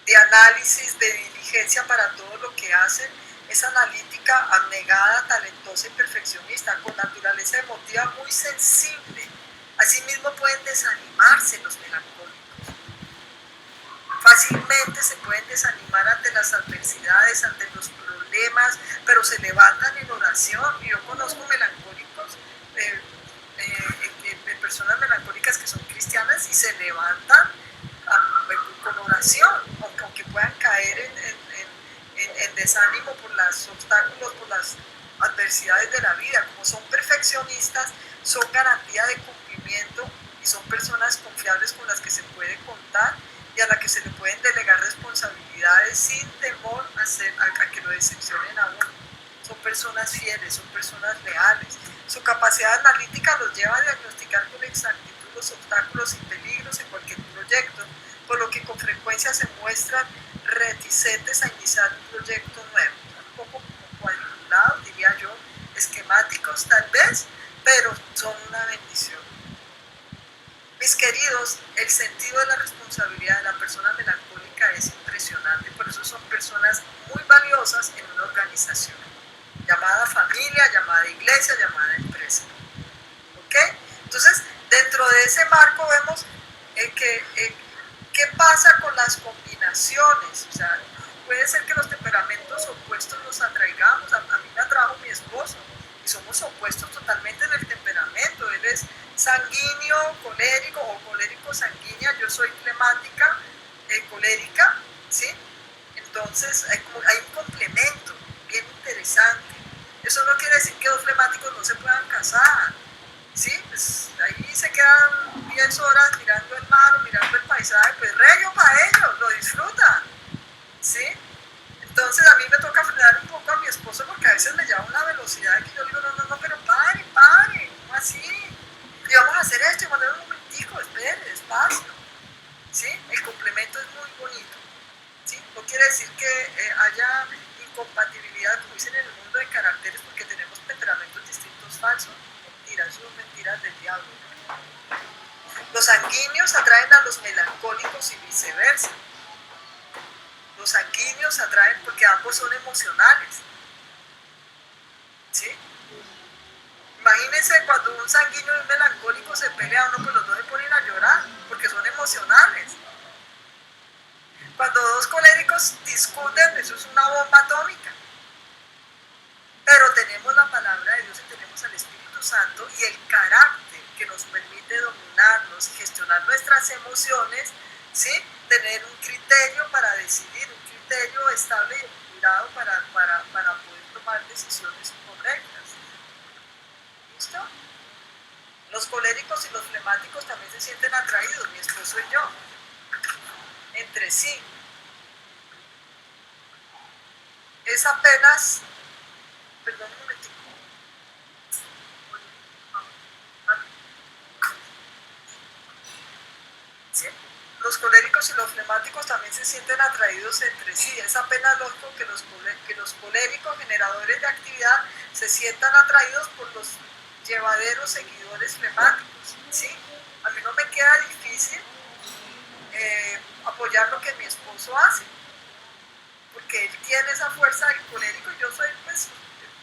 Speaker 1: de análisis, de diligencia para todo lo que hacen. Es analítica, abnegada, talentosa y perfeccionista, con naturaleza emotiva muy sensible. Asimismo pueden desanimarse los melancólicos. Fácilmente se pueden desanimar ante las adversidades, ante los problemas, pero se levantan en oración. Y yo conozco melancólicos, personas melancólicas que son cristianas y se levantan con oración, aunque puedan caer en desánimo por los obstáculos, por las adversidades de la vida. Como son perfeccionistas, son garantía de cumplimiento y son personas confiables con las que se puede contar y a las que se le pueden delegar responsabilidades sin temor a que lo decepcionen a uno. Son personas fieles, son personas leales. Su capacidad analítica los lleva a diagnosticar con exactitud los obstáculos y peligros en cualquier proyecto, por lo que con frecuencia se muestran reticentes a iniciar un proyecto nuevo. Un poco como cuadriculados, diría yo, esquemáticos tal vez, pero son una bendición. Mis queridos, el sentido de la responsabilidad de la persona melancólica es impresionante, por eso son personas muy valiosas en una organización, llamada familia, llamada iglesia, llamada empresa. ¿Ok? Entonces, dentro de ese marco vemos qué pasa con las combinaciones. O sea, puede ser que los temperamentos opuestos los atraigamos. A mí me atrajo mi esposo y somos opuestos totalmente en el temperamento. Él es sanguíneo, colérico o colérico sanguínea. Yo soy flemática, colérica, ¿sí? Entonces hay un complemento bien interesante. Eso no quiere decir que dos flemáticos no se puedan casar, ¿sí? Pues ahí se quedan 10 horas mirando el mar o mirando el paisaje, pues regio para ellos, lo disfrutan, ¿sí? Entonces a mí me toca frenar un poco a mi esposo porque a veces me lleva una velocidad que yo digo, no, pero pare, ¿cómo así? Y vamos a hacer esto y mandar un momentico, espere, despacio, ¿sí? El complemento es muy bonito, ¿sí? No quiere decir que haya incompatibilidad, como dicen en el mundo, de caracteres porque tenemos temperamentos distintos falsos. Mentiras, son mentiras del diablo. Los sanguíneos atraen a los melancólicos y viceversa. Los sanguíneos atraen porque ambos son emocionales, ¿sí? Imagínense cuando un sanguíneo y un melancólico se pelean, pues los dos se ponen a llorar porque son emocionales. Cuando dos coléricos discuten, eso es una bomba atómica. Pero tenemos la palabra de Dios y tenemos al Espíritu Santo y el carácter que nos permite dominarnos y gestionar nuestras emociones, ¿sí? Tener un criterio para decidir, un criterio estable y equilibrado para poder tomar decisiones correctas. ¿Listo? Los coléricos y los flemáticos también se sienten atraídos, mi esposo y yo, entre sí. es apenas, perdón un momentico. ¿Sí? Los coléricos y los flemáticos también se sienten atraídos entre sí. Es apenas lógico que los coléricos generadores de actividad se sientan atraídos por los llevaderos seguidores flemáticos. ¿Sí? A mí no me queda difícil apoyar lo que mi esposo hace, porque él tiene esa fuerza del colérico y yo soy pues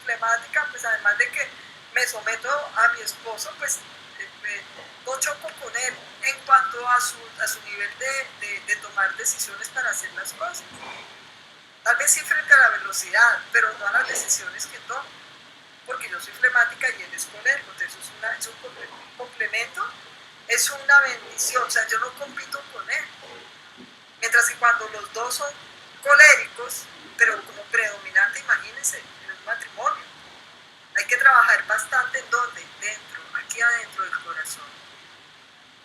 Speaker 1: flemática, pues además de que me someto a mi esposo, pues no choco con él en cuanto a su nivel de tomar decisiones para hacer las cosas. Tal vez sí frente a la velocidad, pero no a las decisiones que tomo, porque yo soy flemática y él es colérico, entonces es un complemento, es una bendición, o sea, yo no compito con él. Mientras que cuando los dos son coléricos, pero como predominante, imagínense, en un matrimonio, hay que trabajar bastante en dónde, dentro, aquí adentro del corazón.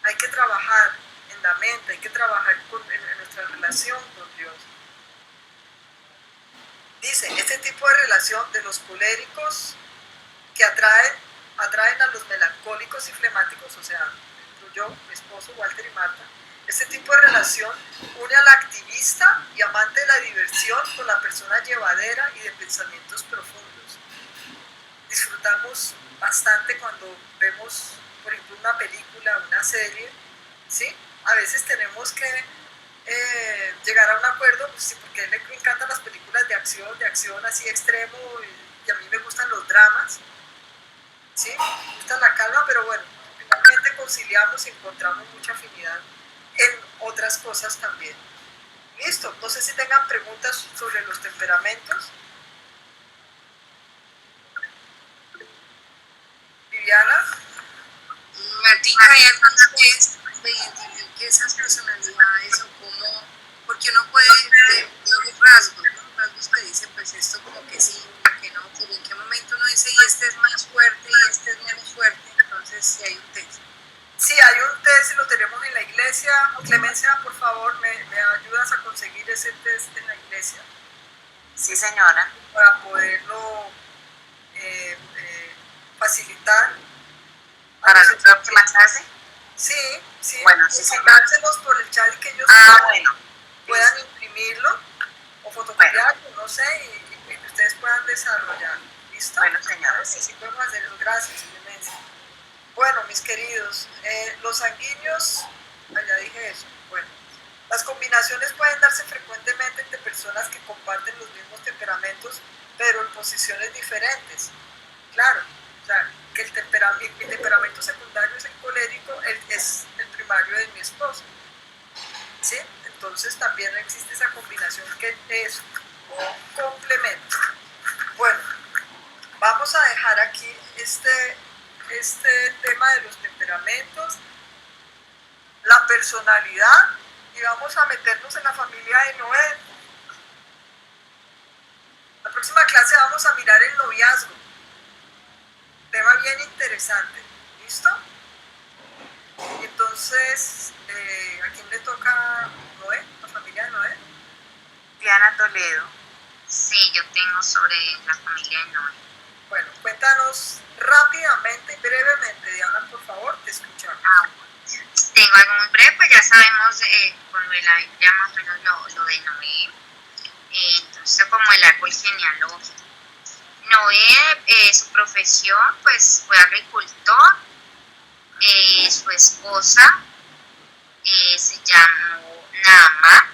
Speaker 1: Hay que trabajar en la mente, hay que trabajar en nuestra relación con Dios. Dice, este tipo de relación de los coléricos que atraen a los melancólicos y flemáticos, o sea, yo, mi esposo, Walter y Marta, este tipo de relación une al activista y amante de la diversión con la persona llevadera y de pensamientos profundos. Disfrutamos bastante cuando vemos, por ejemplo, una película, una serie, ¿sí? A veces tenemos que llegar a un acuerdo, pues, sí, porque a él le encantan las películas de acción así extremo, y a mí me gustan los dramas, ¿sí? Me gusta la calma, pero bueno, finalmente conciliamos y encontramos mucha afinidad en otras cosas también. Listo, no sé si tengan preguntas sobre los temperamentos. Viviana.
Speaker 9: Martica, ¿hay alguna vez de identifique esas personalidades o cómo? Porque uno puede ver rasgos, ¿no? Rasgos que dicen, pues esto como que sí, como que no, pero en qué momento uno dice, y este es más fuerte y este es menos fuerte, entonces si hay un test.
Speaker 1: Sí, hay un test y lo tenemos en la iglesia. Clemencia, por favor, ¿me ayudas a conseguir ese test en la iglesia?
Speaker 10: Sí, señora.
Speaker 1: Para poderlo facilitar.
Speaker 10: ¿Para la próxima clase?
Speaker 1: Sí, sí.
Speaker 10: Bueno, sí, señora.
Speaker 1: Mandárselos por el chat y que ellos puedan imprimirlo o fotocopiarlo, no sé, y que ustedes puedan desarrollar. ¿Listo?
Speaker 10: Bueno, señora, sí.
Speaker 1: Sí, podemos hacerlo. Gracias, Clemencia. Bueno, mis queridos, los sanguíneos, ya dije eso, bueno, las combinaciones pueden darse frecuentemente entre personas que comparten los mismos temperamentos, pero en posiciones diferentes. Claro, o sea, que mi temperamento secundario es el colérico, es el primario de mi esposo, ¿sí? Entonces también existe esa combinación que es un complemento. Bueno, vamos a dejar aquí este tema de los temperamentos, la personalidad, y vamos a meternos en la familia de Noé. La próxima clase vamos a mirar el noviazgo, tema bien interesante. ¿Listo? Y entonces, ¿a quién le toca Noé? ¿La familia de Noé?
Speaker 10: Diana Toledo.
Speaker 11: Sí, yo tengo sobre la familia de Noé.
Speaker 1: Bueno, cuéntanos rápidamente y brevemente, Diana, por favor, te escuchamos.
Speaker 11: Tengo algo muy breve, pues ya sabemos cuando la Biblia más o menos lo de Noé, entonces como el árbol genealógico. Noé, su profesión, pues fue agricultor, su esposa se llamó Naamá,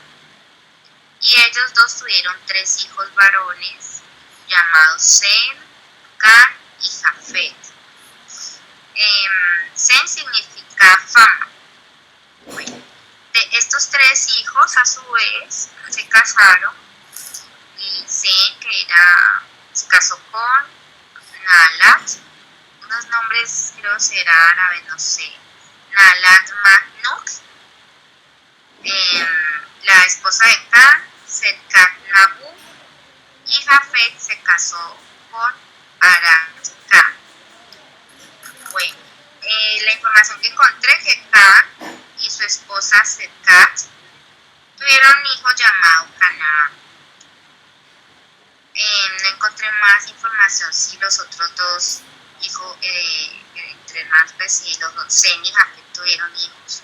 Speaker 11: y ellos dos tuvieron 3 hijos varones llamados Sem, Can y Jafet. Sem significa fama. Bueno, de estos 3 hijos a su vez se casaron, y Sem, se casó con Nahalat, unos nombres creo será árabes, no sé, Nahalat Magnut, la esposa de Can, Setkat Nabu, y Jafet se casó con Arat. Bueno, la información que encontré que Can y su esposa Setkat tuvieron un hijo llamado Canaán. No encontré más información si los otros dos hijos, entre más, pues si los dos semihafet tuvieron hijos.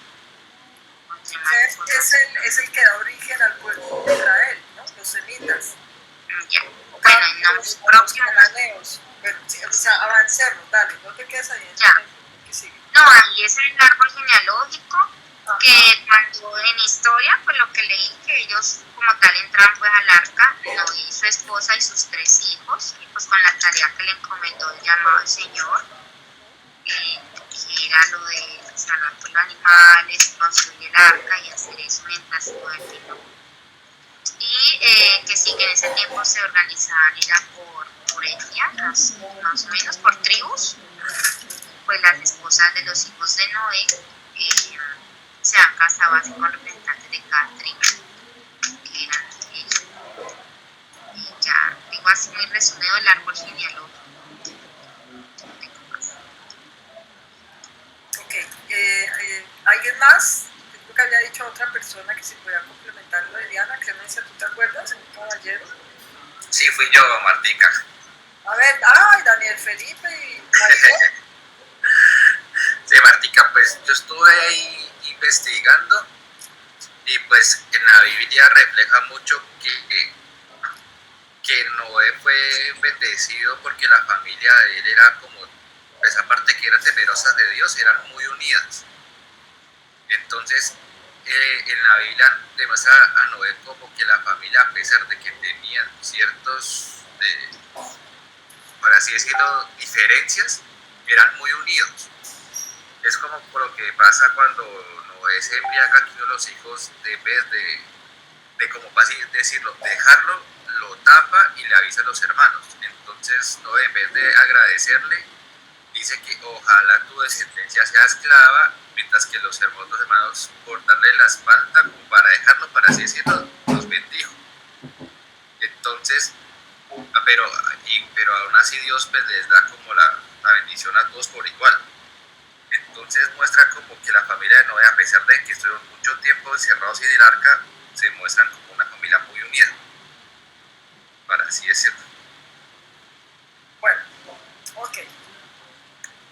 Speaker 11: Encontré más información.
Speaker 1: Es el que da origen al pueblo de Israel, ¿no? Los semitas.
Speaker 11: Ya. Bueno, en nombres propios.
Speaker 1: Cananeos. Bueno, sí, o sea, avancemos, dale, no te quedes ahí en
Speaker 11: Ya.
Speaker 1: el que sigue.
Speaker 11: No, ahí es el árbol genealógico, que cuando en historia, pues lo que leí, que ellos como tal entran pues al arca, Noé y su esposa y sus 3 hijos, y pues con la tarea que le encomendó el llamado al Señor, que era lo de salvar pues, los animales, construir el arca y hacer eso mientras todo el tiempo. Y que sí, que en ese tiempo se organizaban, era por etnia, más o menos por tribus, pues las esposas de los hijos de Noé se han casado así con representantes de cada tribu, que eran ellos. Y ya, digo así muy resumido el árbol genealógico.
Speaker 1: Ok, ¿alguien más? Creo que había dicho a otra persona que se podía complementar lo de Diana. Clemencia, ¿tú te acuerdas? Un caballero.
Speaker 3: Sí, fui yo, Martica.
Speaker 1: A ver, ay, Daniel Felipe y María.
Speaker 3: Sí, Martica, pues yo estuve ahí investigando y pues en la Biblia refleja mucho que Noé fue bendecido porque la familia de él era como, pues aparte que eran temerosas de Dios, eran muy unidas. Entonces, en la Biblia demuestra a Noé como que la familia, a pesar de que tenían ciertos, por así decirlo, diferencias, eran muy unidos. Es como por lo que pasa cuando Noé se embriaga, que uno de los hijos, en vez de como así decirlo, dejarlo, lo tapa y le avisa a los hermanos. Entonces Noé, en vez de agradecerle, dice que ojalá tu descendencia sea esclava, mientras que los hermanos por darle la espalda como para dejarlo, para así decirlo, los bendijo. Entonces, pero aún así Dios pues les da como la bendición a todos por igual. Entonces muestra como que la familia de Noé, a pesar de que estuvieron mucho tiempo encerrados en el arca, se muestran como una familia muy unida, para así decirlo.
Speaker 1: Bueno, ok.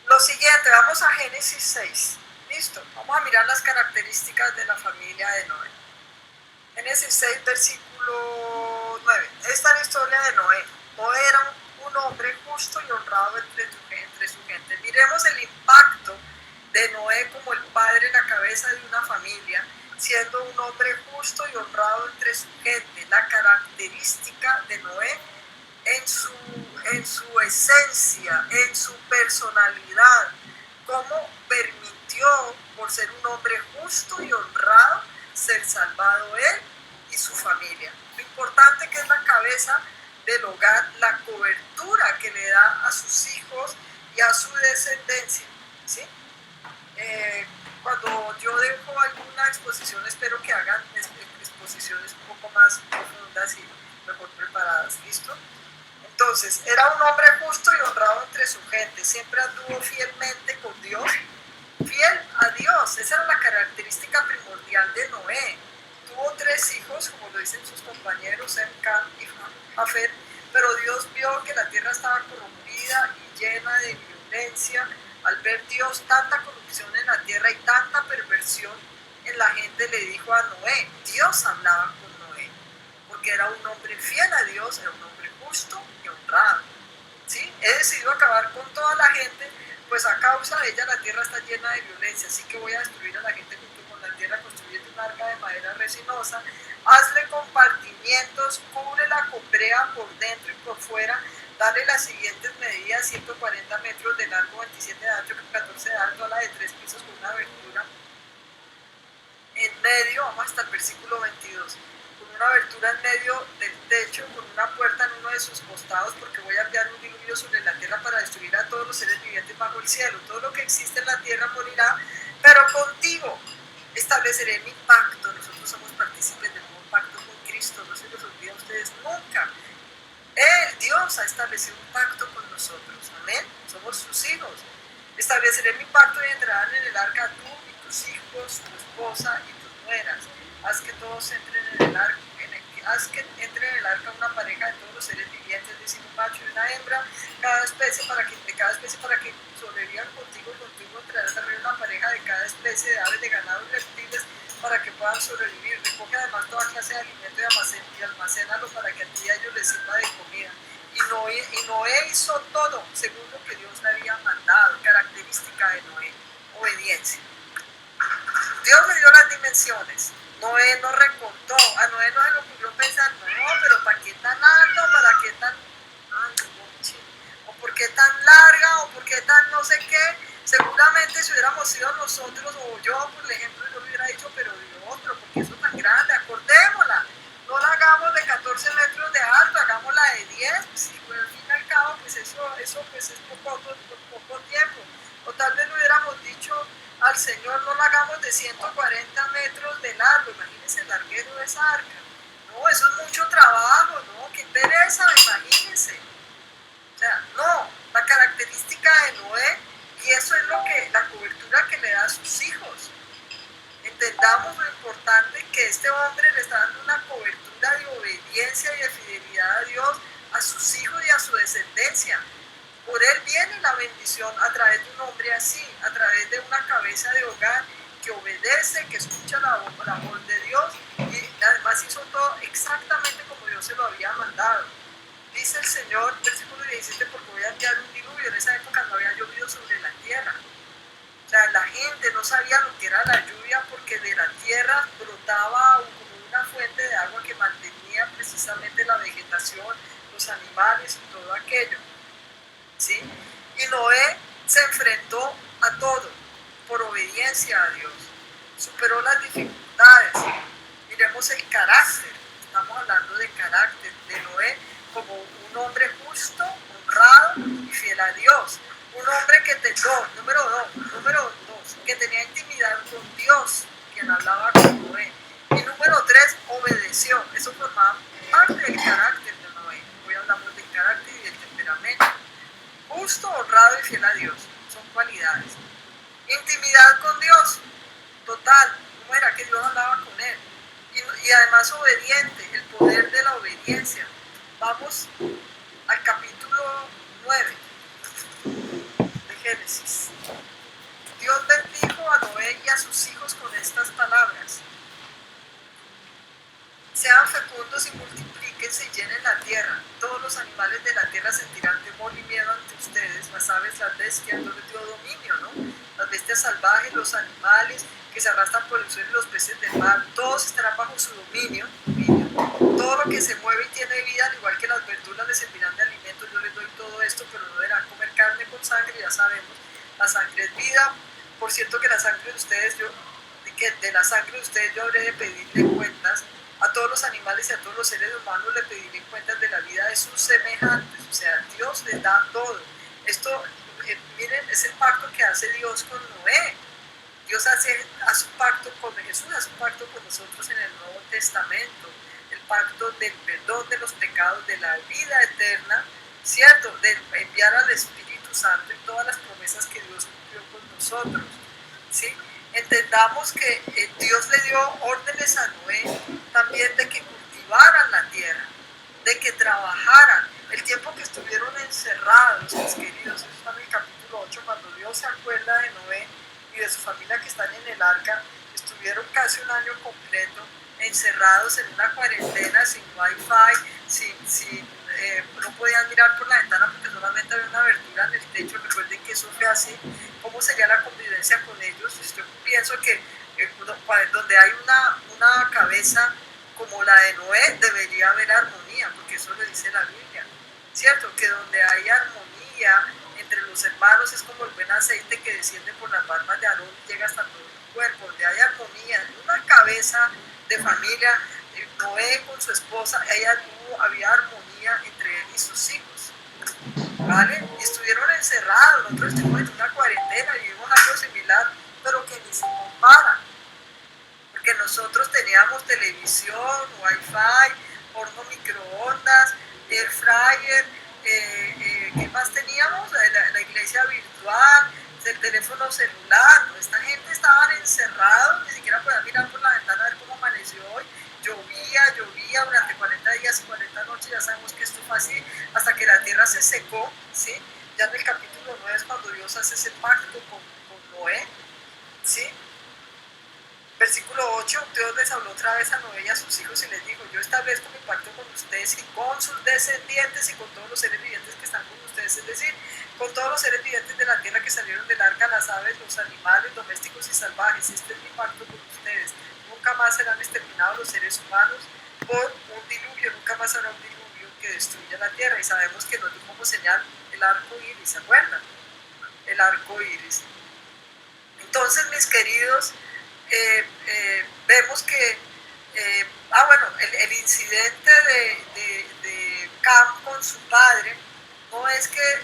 Speaker 1: Lo siguiente, vamos a Génesis 6. Listo, vamos a mirar las características de la familia de Noé. Génesis 6, versículo 9. Esta es la historia de Noé. Noé era un hombre justo y honrado entre su gente. Miremos el impacto de Noé como el padre, la cabeza de una familia, siendo un hombre justo y honrado entre su gente. La característica de Noé en su esencia, en su personalidad, cómo permitió, por ser un hombre justo y honrado, ser salvado él y su familia. Lo importante que es la cabeza del hogar, la cobertura que le da a sus hijos y a su descendencia, ¿sí? Cuando yo dejo alguna exposición, espero que hagan exposiciones un poco más profundas y mejor preparadas, ¿listo? Entonces, era un hombre justo y honrado entre su gente, siempre anduvo fielmente con Dios, fiel a Dios. Esa era la característica primordial de Noé. Tuvo 3 hijos, como lo dicen sus compañeros, Sem, Cam y Jafet, pero Dios vio que la tierra estaba corrompida y llena de violencia. Al ver Dios tanta corrupción en la tierra y tanta perversión en la gente, le dijo a Noé, Dios hablaba con Noé, porque era un hombre fiel a Dios, era un hombre justo y honrado, ¿sí? He decidido acabar con toda la gente, pues a causa de ella la tierra está llena de violencia, así que voy a destruir a la gente junto con la tierra, construyendo un arca de madera resinosa, hazle compartimientos, cúbrela con brea por dentro y por fuera, dale las siguientes medidas: 140 metros de largo, 27 de ancho, 14 de alto, a la de 3 pisos con una abertura en medio, vamos hasta el versículo 22, con una abertura en medio del techo, con una puerta en uno de sus costados, porque voy a enviar un diluvio sobre la tierra para destruir a todos los seres vivientes bajo el cielo. Todo lo que existe en la tierra morirá, pero contigo estableceré mi pacto. Nosotros somos partícipes del nuevo pacto con Cristo, no se los olvida a ustedes nunca. Él, Dios, ha establecido un pacto con nosotros, amén, somos sus hijos. Estableceré mi pacto y entrarán en el arca tú y tus hijos, tu esposa y tus nueras. Haz que todos entren en el arca, haz que entre en el arca una pareja de todos los seres vivientes, es decir, un macho y una hembra, de cada especie para que sobrevivan contigo y contigo traerás también una pareja de cada especie de aves, de ganado y reptiles para que puedan sobrevivir. Recoge además toda clase de alimento y almacénalo para que a ti y a ellos les sirva de comida. Y Noé hizo todo según lo que Dios le había mandado. Característica de Noé: obediencia. Dios le dio las dimensiones. Noé no recontó. A Noé no se le ocurrió pensar, no, pero ¿para qué tan alto? ¿Para qué tan... ¿O por qué tan larga? ¿O por qué tan no sé qué? Seguramente si hubiéramos sido nosotros o yo, por ejemplo, yo le hubiera dicho, pero Dios, pero ¿por qué eso tan grande? Acordémosla. No la hagamos de 14 metros de alto, hagámosla de 10. Pues, al fin y al cabo, pues eso pues es poco tiempo. O tal vez le hubiéramos dicho al Señor, no la hagamos de 140 metros de largo. Imagínense el larguero de esa arca. No, eso es mucho trabajo, ¿no? Qué pereza, imagínense. O sea, no, la característica de Noé, y eso es la cobertura que le da a sus hijos. Entendamos lo importante que este hombre le está dando una cobertura de obediencia y de fidelidad a Dios, a sus hijos y a su descendencia. Por él viene la bendición a través de un hombre así, a través de una cabeza de hogar que obedece, que escucha la voz de Dios y además hizo todo exactamente como Dios se lo había mandado. Dice el Señor, versículo 17, porque voy a enviar un diluvio. En esa época no había llovido sobre la tierra. O sea, la gente no sabía lo que era la lluvia porque de la tierra brotaba como una fuente de agua que mantenía precisamente la vegetación, los animales y todo aquello. ¿Sí? Y Noé se enfrentó a todo por obediencia a Dios. Superó las dificultades. Miremos el carácter. Estamos hablando de carácter de Noé como un hombre justo, honrado y fiel a Dios. Un hombre que número dos, que tenía intimidad con Dios, quien hablaba con Noé. Y número 3, obedeció. Eso formaba parte del carácter de Noé. Hoy hablamos del carácter y del temperamento. Justo, honrado y fiel a Dios. Son cualidades. Intimidad con Dios. Total. ¿Cómo era que Dios hablaba con él? Y además obediente. El poder de la obediencia. Vamos al capítulo 9 de Génesis. Dios bendijo a Noé y a sus hijos con estas palabras: sean fecundos y multiplíquense y llenen la tierra. Todos los animales de la tierra sentirán temor y miedo ante ustedes. Las aves, las bestias, no les dio dominio, ¿no? Las bestias salvajes, los animales que se arrastran por el suelo y los peces del mar, todos estarán bajo su dominio. Todo lo que se mueve y tiene vida, al igual que las verduras, les servirán de alimento. Yo les doy todo esto, pero no deberán comer carne con sangre. Ya sabemos, la sangre es vida. Por cierto que la sangre de ustedes, de la sangre de ustedes yo habré de pedirle cuentas. A todos los animales y a todos los seres humanos le pediré cuentas de la vida de sus semejantes. O sea, Dios les da todo. Esto, miren, es el pacto que hace Dios con Noé. Dios hace un pacto con Jesús, hace un pacto con nosotros en el Nuevo Testamento. El pacto del perdón de los pecados, de la vida eterna, ¿cierto? De enviar al Espíritu Santo y todas las promesas que Dios cumplió con nosotros, ¿sí? Entendamos que Dios le dio órdenes a Noé también de que cultivaran la tierra, de que trabajaran. El tiempo que estuvieron encerrados, mis queridos, eso está en el capítulo 8, cuando Dios se acuerda de Noé y de su familia que están en el arca, estuvieron casi un año completo encerrados en una cuarentena, sin wifi, no podían mirar por la ventana porque solamente había una abertura en el techo. Recuerden que eso fue así. ¿Cómo sería la convivencia con ellos? Yo pienso que donde hay una cabeza como la de Noé, debería haber armonía, porque eso lo dice la Biblia, ¿cierto? Que donde hay armonía entre los hermanos es como el buen aceite que desciende por las barbas de Aarón y llega hasta todo el cuerpo. Donde hay armonía, en una cabeza de familia, Noé con su esposa, había armonía entre él y sus hijos, ¿vale? Y estuvieron encerrados. Nosotros estuvimos en una cuarentena y vivimos algo similar, pero que ni se compara, porque nosotros teníamos televisión, wifi, horno microondas, air fryer, ¿qué más teníamos? La iglesia virtual, el teléfono celular. Esta gente estaban encerrados, ni siquiera podían mirar por la ventana a ver cómo amaneció hoy, llovía durante 40 días y 40 noches, ya sabemos que esto fue así, hasta que la tierra se secó, ¿sí? Ya en el capítulo 9 es cuando Dios hace ese pacto con Noé, ¿sí? Versículo 8, Dios les habló otra vez a Noé y a sus hijos y les dijo, yo establezco mi pacto con ustedes y con sus descendientes y con todos los seres vivientes que están con ustedes, es decir, con todos los seres vivientes de la tierra que salieron del arca, las aves, los animales domésticos y salvajes. Este es mi pacto con ustedes. Nunca más serán exterminados los seres humanos por un diluvio, nunca más habrá un diluvio que destruya la tierra. Y sabemos que nos dio como señal el arco iris, ¿se acuerdan? El arco iris. Entonces, mis queridos, vemos que, el incidente de Cam con su padre no es que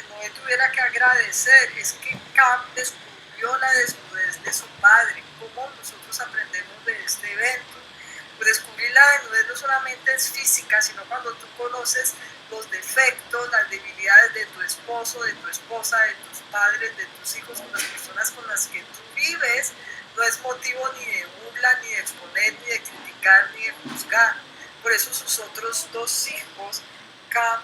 Speaker 1: Noé tuviera que agradecer, es que Cam descubrió la desnudez de su padre. ¿Cómo nosotros aprendemos de este evento? Pues descubrir la desnudez no solamente es física, sino cuando tú conoces los defectos, las debilidades de tu esposo, de tu esposa, de tus padres, de tus hijos, con las personas con las que tú vives, no es motivo ni de burla, ni de exponer, ni de criticar, ni de juzgar. Por eso sus otros dos hijos, Cam,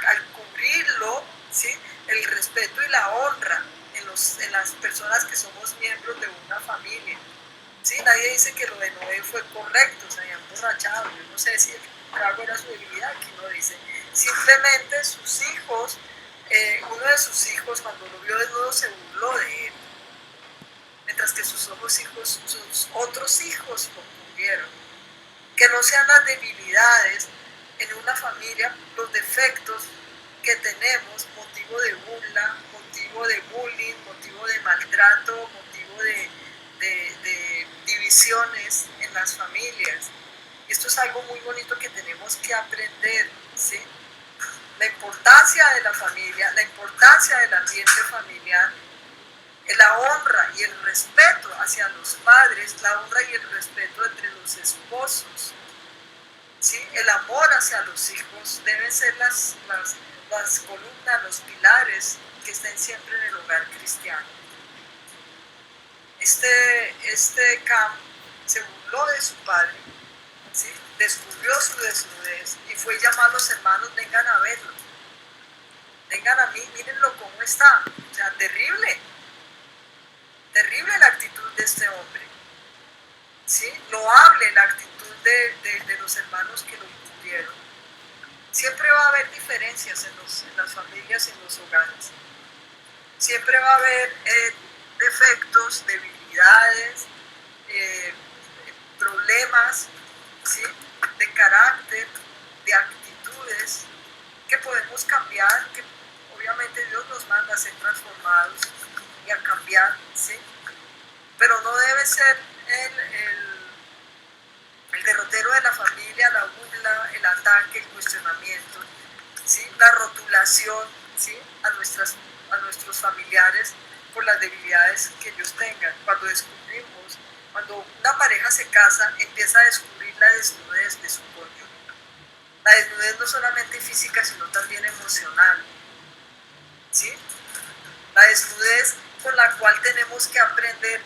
Speaker 1: al cubrirlo, ¿sí? El respeto y la honra en las personas que somos miembros de una familia. ¿Sí? Nadie dice que lo de Noé fue correcto, se había emborrachado, yo no sé si el trago era su debilidad, aquí no dice. Simplemente sus hijos, uno de sus hijos cuando lo vio desnudo se burló de él, mientras que sus otros hijos lo cubrieron. Que no sean las debilidades en una familia, los defectos que tenemos, motivo de burla, motivo de bullying, motivo de maltrato, motivo de divisiones en las familias. Esto es algo muy bonito que tenemos que aprender, ¿sí? La importancia de la familia, la importancia del ambiente familiar, la honra y el respeto hacia los padres, la honra y el respeto entre los esposos, ¿sí? El amor hacia los hijos deben ser las columnas, los pilares que estén siempre en el hogar cristiano. Este Cam se burló de su padre, ¿sí? Descubrió su desnudez y fue llamar a los hermanos, vengan a verlo, vengan a mí, mírenlo cómo está. O sea, terrible la actitud de este hombre, ¿sí? Loable la actitud de los hermanos que lo incluyeron. Siempre va a haber diferencias en las familias y en los hogares. Siempre va a haber defectos, debilidades, problemas, ¿sí? De carácter, de actitudes que podemos cambiar, que obviamente Dios nos manda a ser transformados y a cambiar, ¿sí? Pero no debe ser el derrotero de la familia, la burla, el ataque, el cuestionamiento, ¿sí? La rotulación, ¿sí? a nuestros familiares por las debilidades que ellos tengan. Cuando una pareja se casa, empieza a descubrir la desnudez de su cónyuge. La desnudez no solamente física, sino también emocional, ¿sí? La desnudez con la cual tenemos que aprender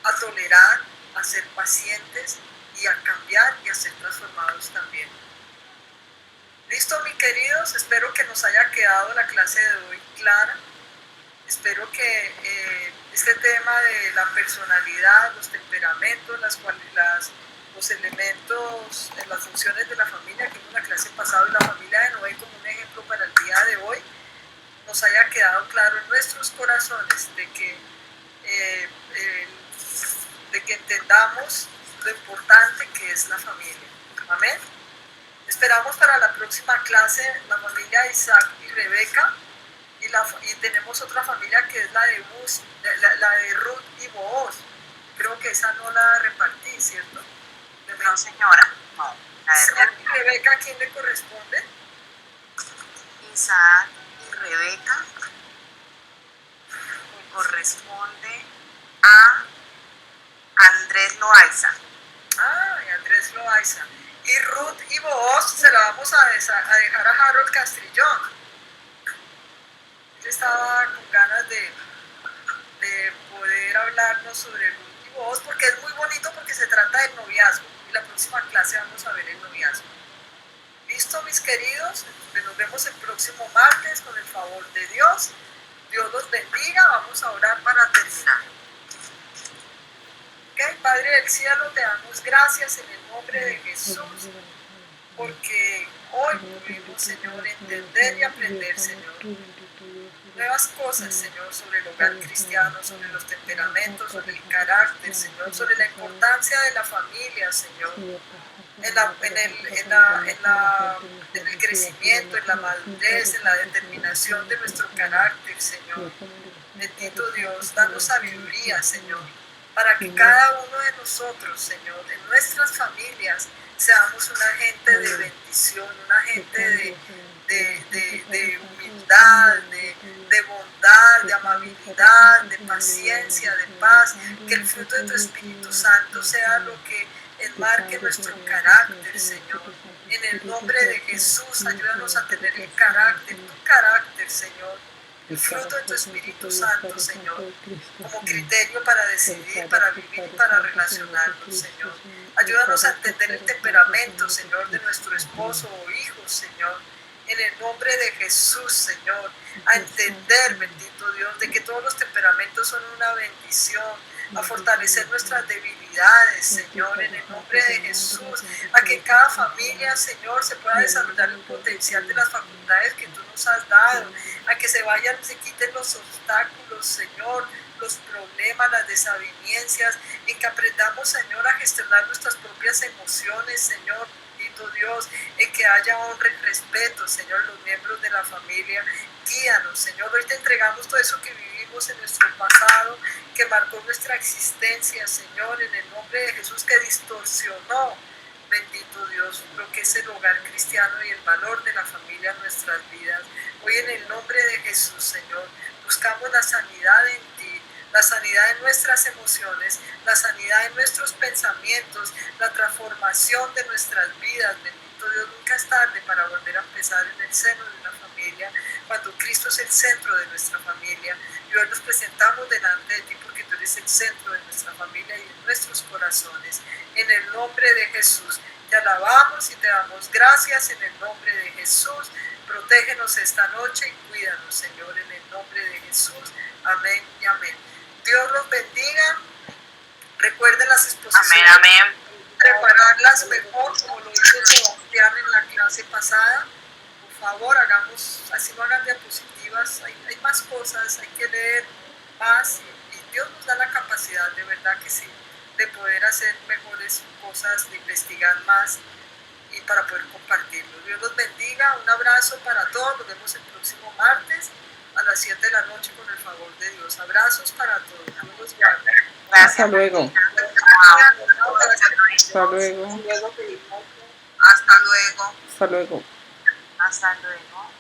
Speaker 1: a tolerar, a ser pacientes y a cambiar y a ser transformados también. ¿Listo, mis queridos? Espero que nos haya quedado la clase de hoy clara. Espero que este tema de la personalidad, los temperamentos, los elementos, las funciones de la familia, que en la clase pasada, y la familia de Noé como un ejemplo para el día de hoy, nos haya quedado claro en nuestros corazones de que entendamos lo importante que es la familia. Amén. Esperamos para la próxima clase la familia de Isaac y Rebeca, y tenemos otra familia que es la de Ruth y Booz. Creo que esa no la repartí, ¿cierto?
Speaker 10: No, señora, no. La de
Speaker 1: Isaac y Rebeca, ¿a quién le corresponde?
Speaker 10: Isaac y Rebeca corresponde a Andrés Loaiza.
Speaker 1: Andrés Loaiza. Y Ruth y Booz se la vamos a dejar a Harold Castrillón. Él estaba con ganas de poder hablarnos sobre Ruth y voz, porque es muy bonito, porque se trata del noviazgo. Y la próxima clase vamos a ver el noviazgo. ¿Listo, mis queridos? Nos vemos el próximo martes con el favor de Dios. Dios los bendiga. Vamos a orar para terminar. Ok, Padre del cielo, te damos gracias en el nombre de Jesús, porque hoy pudimos, Señor, entender y aprender, Señor, nuevas cosas, Señor, sobre el hogar cristiano, sobre los temperamentos, sobre el carácter, Señor, sobre la importancia de la familia, Señor, en el crecimiento, en la madurez, en la determinación de nuestro carácter, Señor. Bendito Dios, danos sabiduría, Señor, para que cada uno de nosotros, Señor, en nuestras familias, seamos un agente de bendición, un agente de humildad, de bondad, de amabilidad, de paciencia, de paz, que el fruto de tu Espíritu Santo sea lo que enmarque nuestro carácter, Señor. En el nombre de Jesús, ayúdanos a tener el carácter, tu carácter, Señor, el fruto de tu Espíritu Santo, Señor, como criterio para decidir, para vivir y para relacionarnos, Señor. Ayúdanos a entender el temperamento, Señor, de nuestro esposo o hijo, Señor. En el nombre de Jesús, Señor, a entender, bendito Dios, de que todos los temperamentos son una bendición, a fortalecer nuestras debilidades, Señor, en el nombre de Jesús, a que en cada familia, Señor, se pueda desarrollar el potencial de las facultades que tú nos has dado, a que se quiten los obstáculos, Señor, los problemas, las desavenencias, en que aprendamos, Señor, a gestionar nuestras propias emociones, Señor, bendito Dios, en que haya honra y respeto, Señor, los miembros de la familia. Guíanos, Señor. Hoy te entregamos todo eso que vivimos en nuestro pasado, que marcó nuestra existencia, Señor, en el nombre de Jesús, que distorsionó, bendito Dios, lo que es el hogar cristiano y el valor de la familia en nuestras vidas. Hoy en el nombre de Jesús, Señor, buscamos la sanidad en ti, la sanidad en nuestras emociones, la sanidad en nuestros pensamientos, la transformación de nuestras vidas. Bendito Dios, nunca es tarde para volver a empezar en el seno de una familia, cuando Cristo es el centro de nuestra familia. Y hoy nos presentamos delante de ti porque tú eres el centro de nuestra familia y de nuestros corazones. En el nombre de Jesús, te alabamos y te damos gracias en el nombre de Jesús. Protégenos esta noche y cuídanos, Señor, en el nombre de Jesús. Amén y amén. Dios los bendiga. Recuerden las exposiciones.
Speaker 2: Amén, amén.
Speaker 1: Prepararlas mejor, como lo hizo Sebastián en la clase pasada. Por favor, hagamos, así no hagan diapositivas. Hay más cosas, hay que leer más. Y Dios nos da la capacidad, de verdad que sí, de poder hacer mejores cosas, de investigar más y para poder compartirlo. Dios los bendiga. Un abrazo para todos. Nos vemos el próximo martes a las 7 de la noche con el favor de Dios. Abrazos para todos. Dios los guarde.
Speaker 12: Hasta luego. Hasta luego.
Speaker 10: Hasta luego.
Speaker 12: Hasta luego.
Speaker 10: Hasta luego.